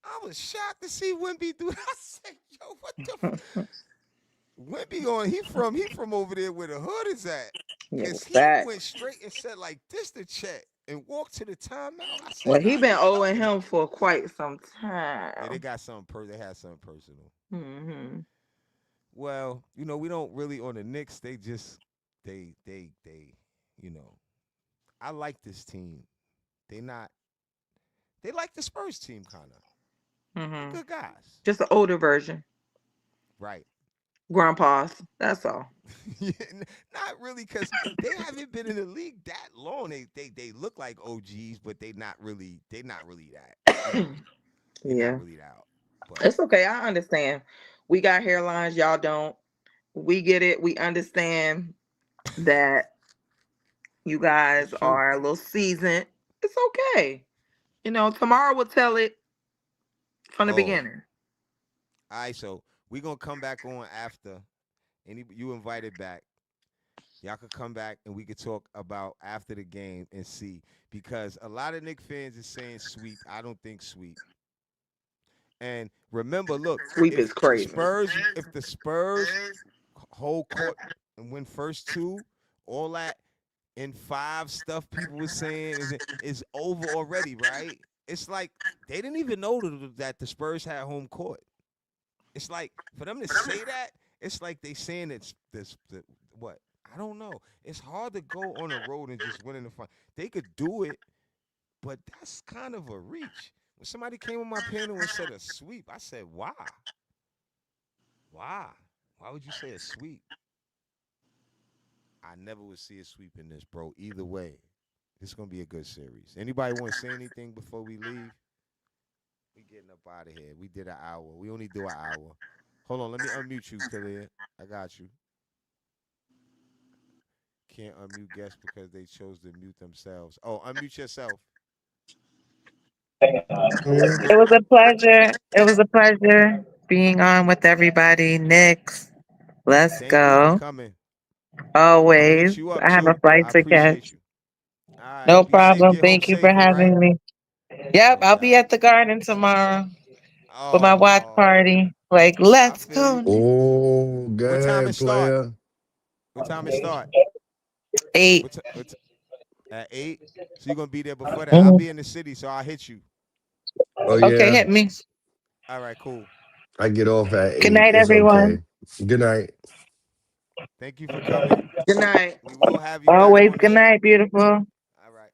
I was shocked to see Wimby do that. I said, yo, what the Wimby on? He from over there where the hood is at, Yeah, cause he went facts. straight and said like this to Chet and walked to the timeout. I said, Well, he nah, been he owing loving it. him for quite some Yeah, they time. got something. They had something personal. Hmm. Well, we don't really on the Knicks. They just they. You know, I like this team. They not. They like the Spurs team, kind of. They Hmm. good guys, Just an older version. right? Grandpa's. That's all. Yeah, not really, cause they haven't been in the league that long. They look like OGs, but they not really. They not really that. You know, they're not Yeah. really that. But It's okay. I understand. We got hairlines. Y'all don't. We get it. We understand that you it's guys true. are a little seasoned. It's okay. Tomorrow will tell it from the Oh, beginning. all right. So we gonna come back on after. You invited back. Y'all could come back and we could talk about after the game and see, because a lot of Knicks fans is saying sweep. I don't think sweep. And remember, look, Sweep is crazy. If the Spurs hold court and win first two, all that in five stuff people were saying is over already, right? It's like they didn't even know that the Spurs had home court. It's like for them to say that, it's like they saying it's this the what? I don't know. It's hard to go on a road and just win in the front. They could do it, but that's kind of a reach. When somebody came on my panel and said a sweep, I said, why? Why? Why would you say a sweep? I never would see a sweep in this, bro. Either way, this is gonna be a good series. Anybody want to say anything before we leave? We getting up out of here. We did an hour. We only do an hour. Hold on, let me unmute you, Khalid. I got you. Can't unmute guests because they chose to mute themselves. Oh, unmute yourself. Yeah. It was a pleasure. It was a pleasure being on with everybody. Knicks, let's Thank you for go. coming. I'm gonna hit Always. you up I have a too. flight I to appreciate catch. you. All right, No be safe. problem. Get home Thank you for safely, right? having me. Yep, No I'll be doubt. at the garden tomorrow for my watch Oh, party. Like, I let's feel go, you. Knicks. Oh, go What time it ahead, start? player. What time it start? 8. At 8? So you're gonna be there before that. I'll Mhm. be in the city, so I'll hit you. Oh Okay, yeah, hit me. All right, cool. I get off at Good 8. night, It's everyone. okay. Good night. Thank you for coming. Good night. We will have you back Always on the good show. night, beautiful. All right.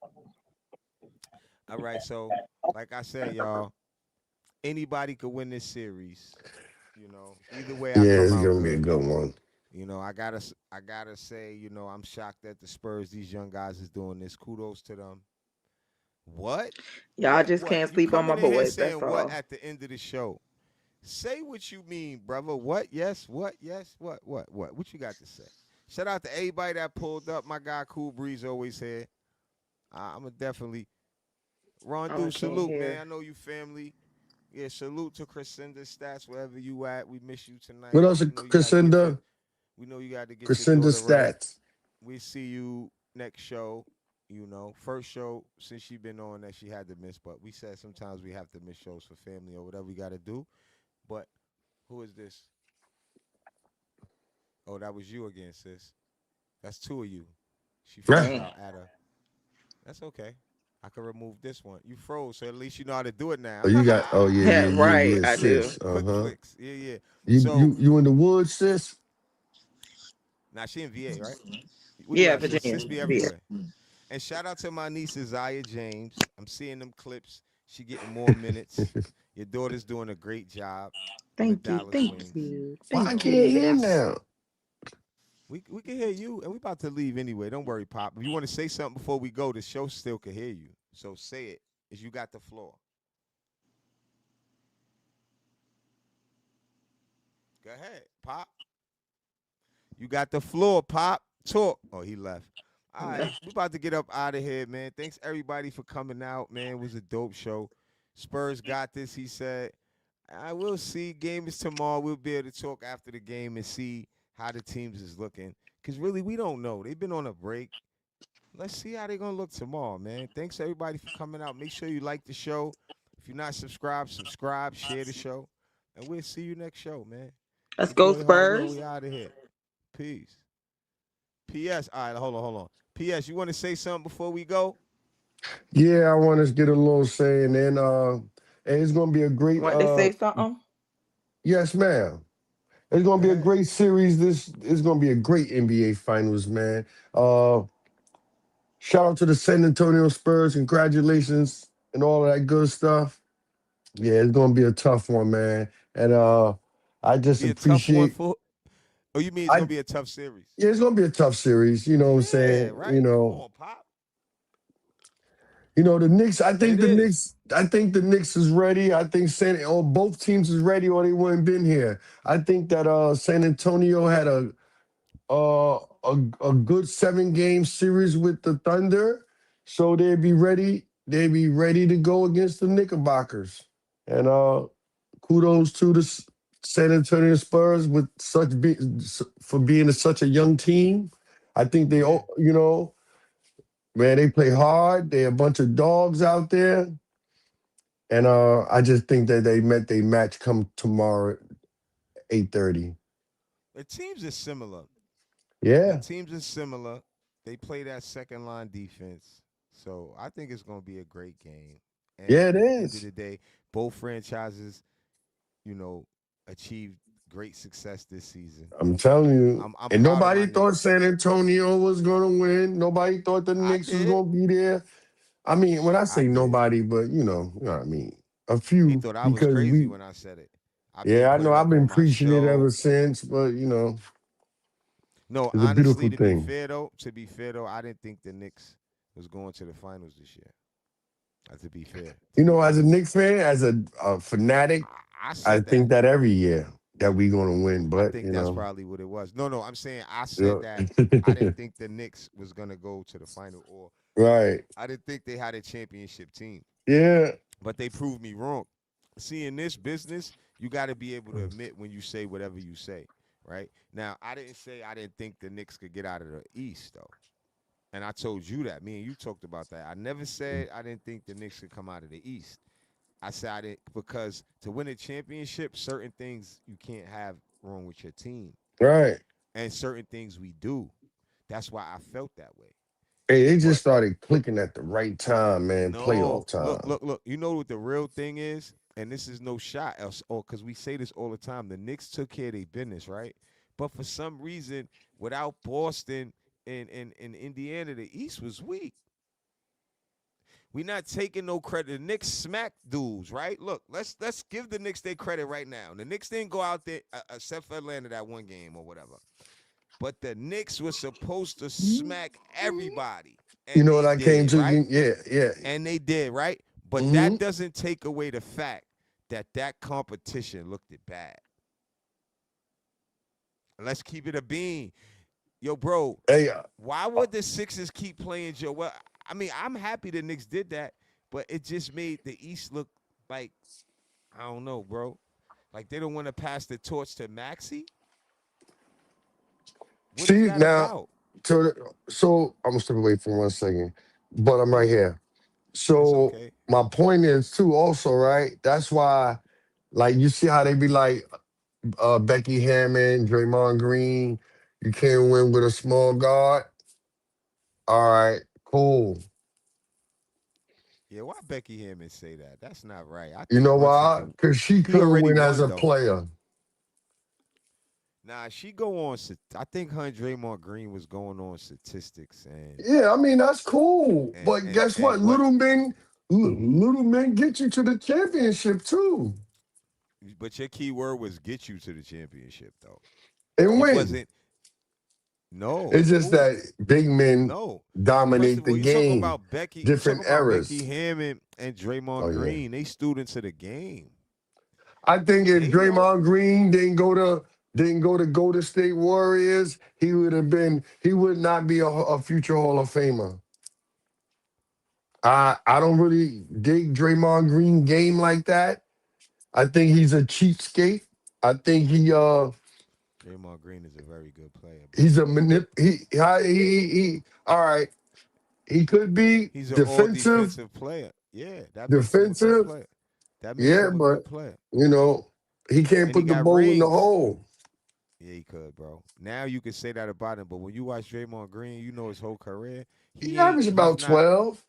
All right. So, like I said, y'all, anybody could win this series. Either way I Yeah, come it's out gonna be a good. good one. I gotta say, I'm shocked that the Spurs, these young guys, is doing this. Kudos to them. What? Y'all just What? can't You sleep on my coming in here boys. That's saying what all. at the end of the show? Say what you mean, brother. What? Yes. What? Yes. What? What? What? What you got to say? Shout out to everybody that pulled up. My guy Cool Breeze always here. I'ma definitely Ron Oh, I do can't salute, man. hear. I know you family. Yeah, salute to Crescenda Stats wherever you at. We miss you What tonight. else, We know you got to get your. Crescenda? We know you got to get your Crescenda daughter right. stats. We see you next show. First show since she been on that she had to miss, but we said sometimes we have to miss shows for family or whatever we got to do. But who is this? Oh, that was you again, sis. That's two of you. She Yeah. froze Dang. out at her. That's okay. I can remove this one. You froze, so at least you know how to do it now. Oh, you got. Oh yeah, Yeah, yeah, yeah, right. yeah, I do. sis. Quick Huh. flicks. Yeah, yeah. You So you you in the woods, sis? now she in VA, right? Where you Yeah, at, sis? Virginia. Sis be Yeah. everywhere. And shout out to my niece Zaya James. I'm seeing them clips. She getting more minutes. Your daughter's doing a great job on the Thank you. Dallas Thank Wings. you. Why I Thank So can't you. hear I, s- now? We can hear you, and we about to leave anyway. Don't worry, Pop. If you want to say something before we go, the show still can hear you. So say it, as you got the floor. Go ahead, Pop. You got the floor, Pop. Talk. Oh, he left. All right, we about to get up out of here, man. Thanks everybody for coming out, man. It was a dope show. Spurs got this, he said. I will see. Game is tomorrow. We'll be able to talk after the game and see how the teams is looking. Because really, we don't know. They've been on a break. Let's see how they're going to look tomorrow, man. Thanks, everybody, for coming out. Make sure you like the show. If you're not subscribed, subscribe, share the show. And we'll see you next show, man. Let's Your go boy HardWiLL, Spurs. we out of here. Peace. P.S. All right, hold on. P.S. You want to say something before we go? Yeah, I want to get a little saying, and it's gonna be a great. Want to say something? Yes, ma'am. It's gonna Go be a ahead. great series. This is gonna be a great NBA Finals, man. Shout out to the San Antonio Spurs. Congratulations and all of that good stuff. Yeah, it's gonna be a tough one, man. And I just Be a tough one appreciate. for. Oh, you mean it's I gonna be a tough series? Yeah, it's gonna be a tough series. You know what I'm Yeah, saying? right. Come on, Pop. The Knicks. I It think the is. Knicks. I think the Knicks is ready. I think or both teams is ready, or they wouldn't been here. I think that San Antonio had uh, a good 7 game series with the Thunder, so they'd be ready. They'd be ready to go against the Knickerbockers. And kudos to the San Antonio Spurs with for being such a young team. I think they, Yeah. man, they play hard. They a bunch of dogs out there, and I just think that they match come tomorrow 8:30. The teams are similar. The Yeah, teams are similar. They play that second line defense. So I think it's going to be a great game. And yeah, it at the end of is. the day, both franchises, you know, achieved great success this season. I'm telling you. I'm And proud of my nobody thought Knicks. San Antonio was gonna win. Nobody thought the I Knicks was did. gonna be there. I mean, when I I say did. nobody, but you know what I mean. A He few thought I was because crazy we when I said it. I've been yeah, I know putting I've up been on my preaching it ever show. since, but No, it's a honestly, beautiful thing. I didn't think the Knicks was going to the finals this year. To be fair, to You be know, as a honest, Knicks fan, as a fanatic, I I said that. think that every year that we gonna win. I But think that's probably what it was. No, I'm saying I said that I yeah. didn't think the Knicks was gonna go to the final, or Right. I didn't think they had a championship team. Yeah. But they proved me wrong. See, in this business, you got to be able to admit when you say whatever you say, right? Now, I didn't say I didn't think the Knicks could get out of the East, though. And I told you that. Me and you talked about that. I never said I didn't think the Knicks could come out of the East. I said I didn't because to win a championship, certain things you can't have wrong with your team, Right. and certain things we do. That's why I felt that way. Hey, they just But started clicking at the right time, man. no, Playoff time. look. You know what the real thing is, and this is no shot, else, or because we say this all the time. The Knicks took care of their business, right? But for some reason, without Boston and Indiana, the East was weak. We not taking no credit. The Knicks smacked dudes, right? Look, let's give the Knicks their credit right now. The Knicks didn't go out there except for Atlanta that one game or whatever. But the Knicks was supposed to smack everybody, You and know what they I came did, to? right? Yeah, yeah. And they did, right? But Hmm. that doesn't take away the fact that that competition looked it bad. Let's keep it a bean. Yo, bro, Hey, why would the Sixers keep playing Joe? Well, I mean, I'm happy the Knicks did that, but it just made the East look like, I don't know, bro. Like they don't want to pass the torch to Maxi. What is see that now, about? so I'm gonna step away for 1 second, but I'm right Yeah, here. it's So okay. my point is too, also, right? That's why, like, you see how they be like, Becky Hammond, Draymond Green, you can't win with a small guard. All right, cool. Yeah, why Becky Hammond say that? That's not right. I You think know Brunson why? can. Because she He couldn't already win as won a though. player. Nah, she go on. I think her and Draymond Green was going on statistics Yeah, I mean that's cool, but guess what? and what. Little men get you to the championship too, But your key word was get you to the championship though. and It win. wasn't. No, It's just who? that big men No. First dominate of the all, you talking game. about Becky. You talking Different about Becky eras. Hammond and Oh Draymond yeah. Green. They students of the game. I think if They know. Draymond Green didn't go to Golden State Warriors, he would not be a future Hall of Famer. I don't really dig Draymond Green game like that. I think he's a cheapskate. I think Draymond Green is a very good player, bro. he's a he all right. He could be He's an all defensive, defensive player. Yeah, that makes him a good defensive, player. That makes yeah, him a but good player. you know, he can't And he put the got ball in the rings. hole. Yeah, he could, bro. Now you can say that about him, but when you watch Draymond Green, you know his whole career. He averaged He's about not. 12,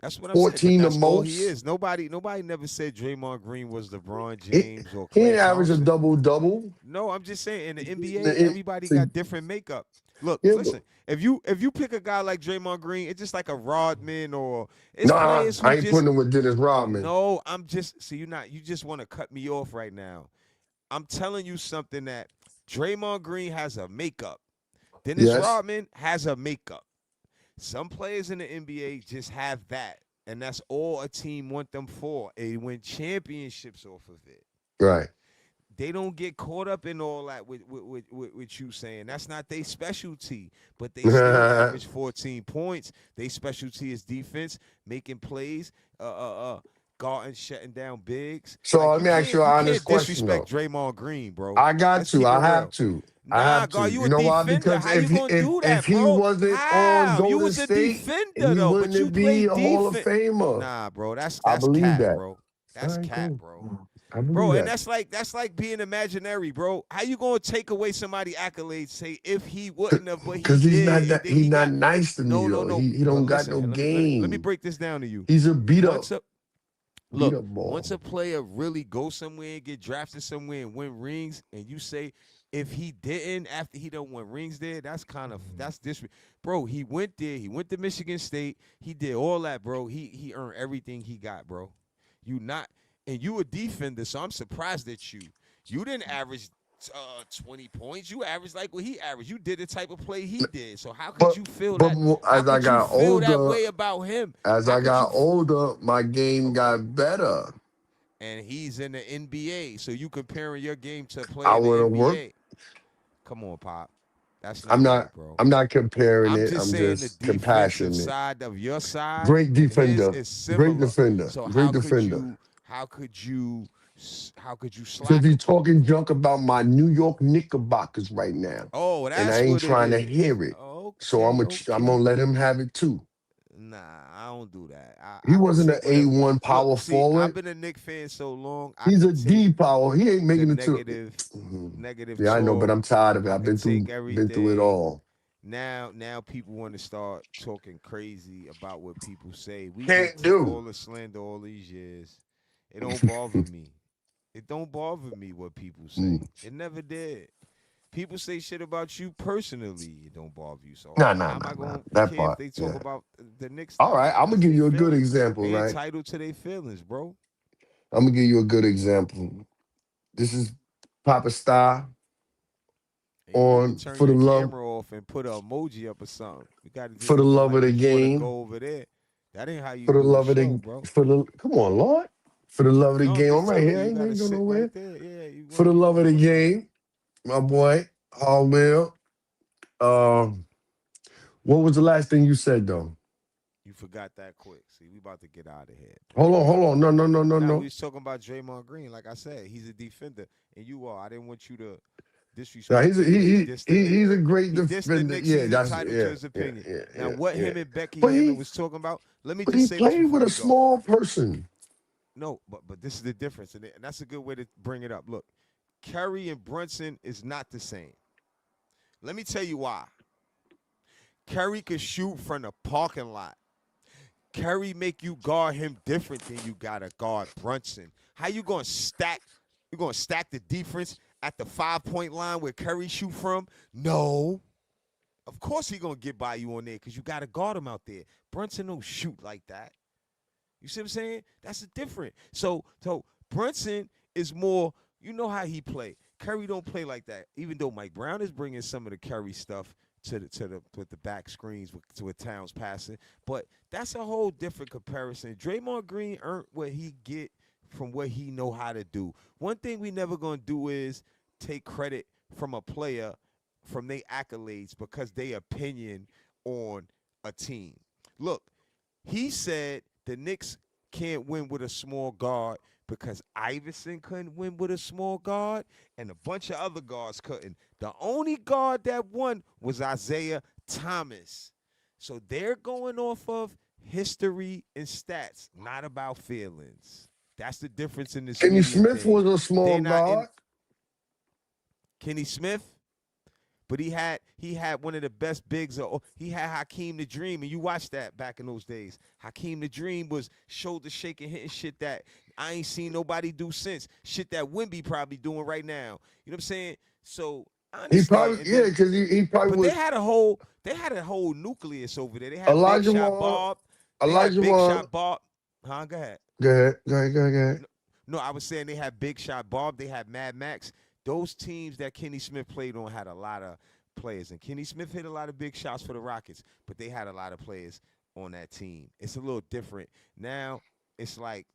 That's what I'm saying. But 14 the that's all he most. is. Nobody never said Draymond Green was LeBron He, James or he Klay ain't average a Thompson. double double. No, I'm just saying in the NBA, everybody got different makeup. Look, Yeah, but listen. If you pick a guy like Draymond Green, it's just like a Rodman or it's nah, players who I ain't just putting him with Dennis Rodman. no. I'm just see you just want to cut me off right now. I'm telling you something that Draymond Green has a makeup. Dennis Yes, Rodman has a makeup. Some players in the NBA just have that, and that's all a team want them for. They win championships off of it. right. They don't get caught up in all that with you saying that's not their specialty, but they still average 14 points. Their specialty is defense, making plays, guarding, shutting down bigs. So Like let you me ask can't you an you honest can't question disrespect though. Draymond Green, bro. I got Let's to. keep it I have real. to. I Nah, have to. God, you You a know why? defender. Because How you gonna do if that, he bro? wasn't on How? You Golden was a State, defender he though, but you wouldn't be played a Hall of defense. Famer. Nah, bro, that's I that's believe cat, that. bro. All That's right, cat, cool. bro. I believe Bro, and that. that's like being imaginary, bro. How you gonna take away somebody accolades? Say if he wouldn't have, but he Because he's not did, and that. then He's he not got nice to me no, no, though. no. He But don't got listen, no let me game. break this down to you. He's a Once a beat look, up once a ball. player really goes somewhere and get drafted somewhere and win rings, and you say if he didn't after he don't win rings there, that's this, bro. He went there. He went to Michigan State. He did all that, bro. He earned everything he got, bro. You not and you a defender, so I'm surprised at you. You didn't average 20 points. You averaged like what he averaged. You did the type of play he did. So how could But you feel but that? How as I could you got feel that older, way about him? as How I could you? got older, my game Okay. got better. And he's in the NBA. So you comparing your game to a player I in the would have worked. NBA. Come on, Pop. That's I'm not right, not. bro. I'm not comparing I'm it. just I'm saying the just defensive compassionate. side of your side Great and his defender. is Great similar. defender. So Great how could defender. you how could you how could you Because slack he's him? talking junk about my New York Knickerbockers right now, Oh, and I that's ain't what it trying to is. hear it. So Okay, I'm gonna okay. let him have it too. Nah, I don't do that. He I could wasn't an take whatever. A1 Look, power see, I've forward. been a Knicks fan so long, I He's a could take D power. He ain't the making it to. negative, Mhm. negative Yeah, I know, but talk. I'm tired of it. I I've could take been through it everything. all. Now people want to start talking crazy about what people say. We've been Can't took do. all the slander all these years. It don't bother me. It don't bother me what people Mm. say. It never did. People say shit about you personally. It don't bother you. So Nah, nah, how am nah, I nah. gonna That care if part. they talk Yeah. about the Knicks All that right. way? I'm gonna That's give their you a good feelings. example, They right? entitled to their feelings, bro. I'm gonna give you a good example. This is Papa Star And you need to on turn for the your love camera off and put an emoji up or something. You got to for just the looking love of like the you want to game. go over there. That ain't how you For the do a love of show, the bro. for the come on, Lord. For the love of the No, I'm game. just I'm right telling here. you, I you got to ain't going sit right nowhere. there. Yeah, you For want the to love of the put some. game, my boy, HardWiLL. Um, what was the last thing you said though? You forgot that quick. See, we about to get out of here, bro. Hold on. No, no, no, no, Now we no. was talking about Draymond Green. Like I said, he's a defender, and you are. I didn't want you to Now disrespect him because he dissed the Knicks. he's a great He dissed the defender. Knicks. Yeah, He's that's entitled to yeah, his yeah, opinion. yeah, Now, yeah, what yeah. him and Becky But Hammond he was talking about, let me but just he say this played before with a you go. small person. No, but this is the difference, and that's a good way to bring it up. Look, Curry and Brunson is not the same. Let me tell you why. Curry could shoot from the parking lot. Curry make you guard him different than you gotta guard Brunson. How you gonna stack? You gonna stack the defense at the 5 point line where Curry shoot from? No. Of course he gonna get by you on there because you gotta guard him out there. Brunson don't shoot like that. You see what I'm saying? That's a different. So Brunson is more. You know how he play. Curry don't play like that. Even though Mike Brown is bringing some of the Curry stuff to the with the back screens with Towns passing. But that's a whole different comparison. Draymond Green earned what he get from what he know how to do. One thing we never gonna do is take credit from a player from their accolades because they opinion on a team. Look, he said the Knicks can't win with a small guard because Iverson couldn't win with a small guard and a bunch of other guards couldn't. The only guard that won was Isaiah Thomas. So they're going off of history and stats, not about feelings. That's the difference in this Kenny media Smith thing. was a small They're not in guard. Kenny Smith. But he had one of the best bigs. He had Hakeem the Dream, and you watched that back in those days. Hakeem the Dream was shoulder shaking, hitting shit that I ain't seen nobody do since. Shit that Wimby probably doing right now. You know what I'm saying? So I He understand. probably And yeah, then, because he probably but they was had a whole nucleus over there. They had Big Elijah Shot Wan. Bob. They had Elijah Big Wan. Shot Bob. Huh? Go ahead. Go ahead. No, I was saying they had Big Shot Bob. They had Mad Max. Those teams that Kenny Smith played on had a lot of players, and Kenny Smith hit a lot of big shots for the Rockets, but they had a lot of players on that team. It's a little different now. It's like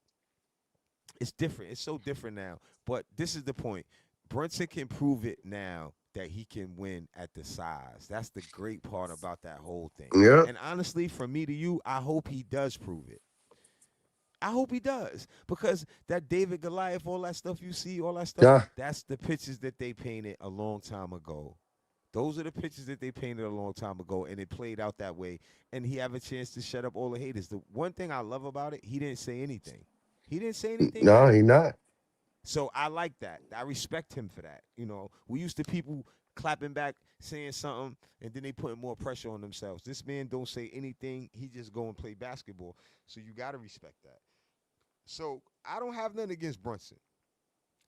it's different. It's so different now. But this is the point. Brunson can prove it now that he can win at the size. That's the great part about that whole thing. Yeah. And honestly, from me to you, I hope he does prove it. I hope he does because that David Goliath, all that stuff you see, all that stuff, Yeah. that's the pictures that they painted a long time ago. Those are the pictures that they painted a long time ago, and it played out that way. And he have a chance to shut up all the haters. The one thing I love about it, he didn't say anything. He didn't say anything No, back. he not. So I like that. I respect him for that. You know, we used to people clapping back, saying something, and then they putting more pressure on themselves. This man don't say anything. He just go and play basketball. So you got to respect that. So I don't have nothing against Brunson.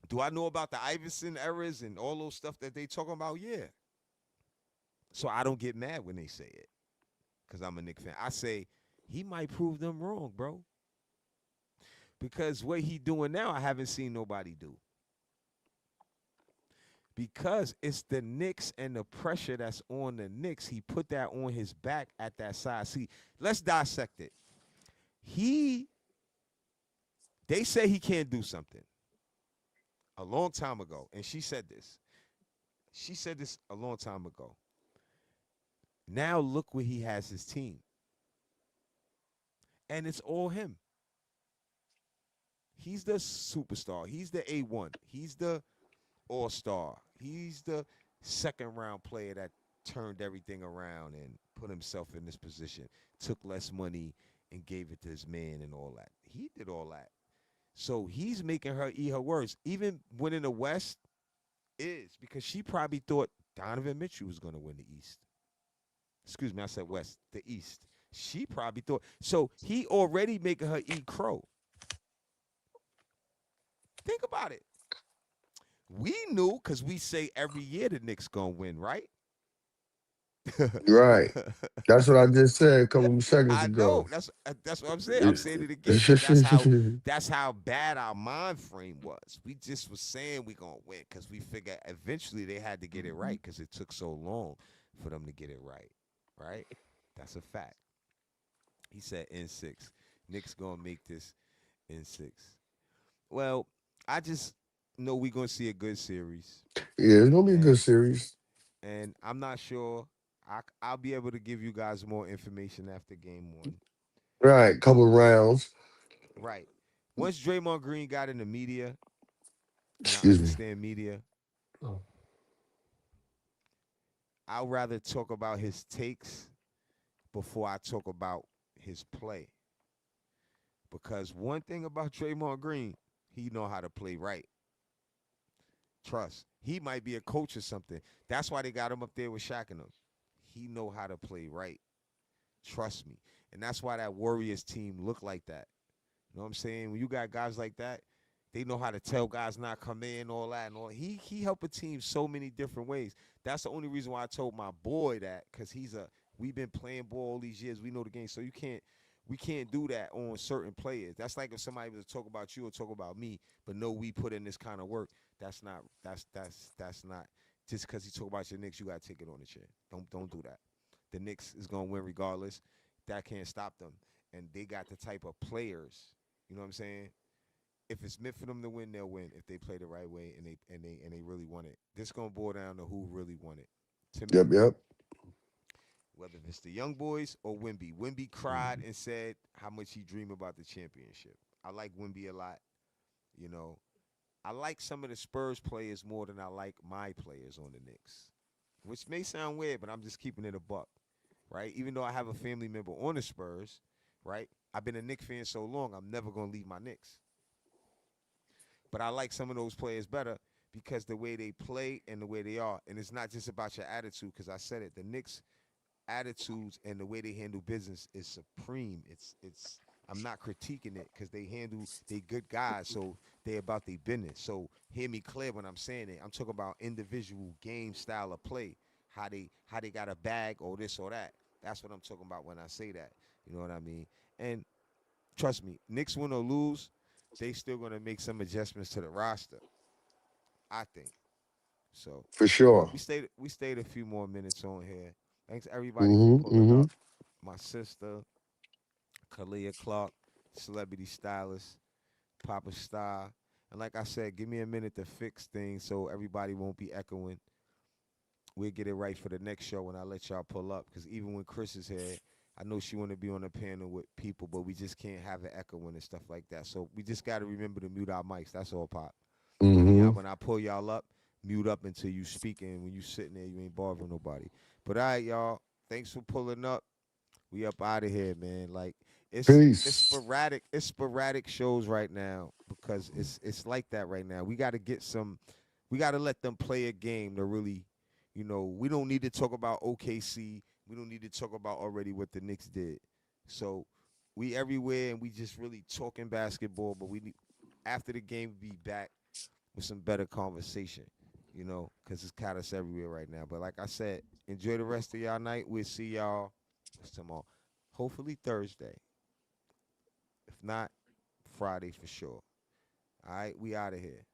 Do I know about the Iverson errors and all those stuff that they talking about? Yeah. So I don't get mad when they say it because I'm a Knicks fan. I say he might prove them wrong, bro. Because what he doing now, I haven't seen nobody do. Because it's the Knicks and the pressure that's on the Knicks, he put that on his back at that side. See, let's dissect it. They say he can't do something a long time ago, and she said this. She said this a long time ago. Now look where he has his team. And it's all him. He's the superstar. He's the A1. He's the all-star. He's the second round player that turned everything around and put himself in this position, took less money and gave it to his man and all that. He did all that. So he's making her eat her words. Even winning the West is because she probably thought Donovan Mitchell was going to win the East. Excuse me, I said West, the East. She probably thought. So he already making her eat crow. Think about it. We knew because we say every year the Knicks going to win, right? Right. That's what I just said a couple of seconds I know. ago. That's what I'm saying. I'm saying it again because that's how bad our mind frame was. We just was saying we gonna win because we figured eventually they had to get it right because it took so long for them to get it right. Right? That's a fact. He said N6. Knicks gonna make this N6. Well, I just know we gonna see a good series, Yeah, it's gonna be a good and series. and I'm not sure. I'll be able to give you guys more information after game one. Right, couple of Um, rounds. right. Once Draymond Green got in the media, and I Excuse me. understand media, I'd rather talk about his takes before I talk about his play. Because one thing about Draymond Green, he know how to play right. Trust. He might be a coach or something. That's why they got him up there with Shaq and them. He know how to play right. Trust me. And that's why that Warriors team look like that. You know what I'm saying? When you got guys like that, they know how to tell guys not come in, all that and all. He help a team so many different ways. That's the only reason why I told my boy that, because we've been playing ball all these years. We know the game. So we can't do that on certain players. That's like if somebody was to talk about you or talk about me, but no, we put in this kind of work. That's not just because you talk about your Knicks, you gotta take it on the chin. Don't do that. The Knicks is gonna win regardless. That can't stop them, and they got the type of players. You know what I'm saying? If it's meant for them to win, they'll win if they play the right way and they really want it. This gonna boil down to who really want it. To Yep, me, yep. whether it's the young boys or Wimby. Wimby cried and said how much he dreamed about the championship. I like Wimby a lot. You know, I like some of the Spurs players more than I like my players on the Knicks, which may sound weird, but I'm just keeping it a buck, right? Even though I have a family member on the Spurs, right? I've been a Knicks fan so long, I'm never gonna leave my Knicks. But I like some of those players better because the way they play and the way they are, and it's not just about your attitude. Because I said it, the Knicks attitudes and the way they handle business is supreme. It's I'm not critiquing it because they good guys, so they about their business. So hear me clear when I'm saying it. I'm talking about individual game style of play, how they got a bag or this or that. That's what I'm talking about when I say that. You know what I mean? And trust me, Knicks win or lose, they still gonna make some adjustments to the roster. I think. So For sure. we stayed a few more minutes on here. Thanks everybody for Mm-hmm. pulling Mm-hmm. up. My sister, Kalia Clark, celebrity stylist, Papa Star. And like I said, give me a minute to fix things so everybody won't be echoing. We'll get it right for the next show when I let y'all pull up. Because even when Chris is here, I know she want to be on a panel with people, but we just can't have it echoing and stuff like that. So we just got to remember to mute our mics. That's all, Pop. Mm-hmm. When I pull y'all up, mute up until you speaking. When you sitting there, you ain't bothering nobody. But all right, y'all. Thanks for pulling up. We up out of here, man. Like it's Peace. sporadic. It's sporadic shows right now because it's like that right now. We got to get some. We got to let them play a game to really, we don't need to talk about OKC. We don't need to talk about already what the Knicks did. So we everywhere and we just really talking basketball. But we need after the game we be back with some better conversation. Because it's kind of everywhere right now. But like I said, enjoy the rest of y'all night. We'll see y'all what's tomorrow. Hopefully Thursday. If not, Friday for sure. All right, we out of here.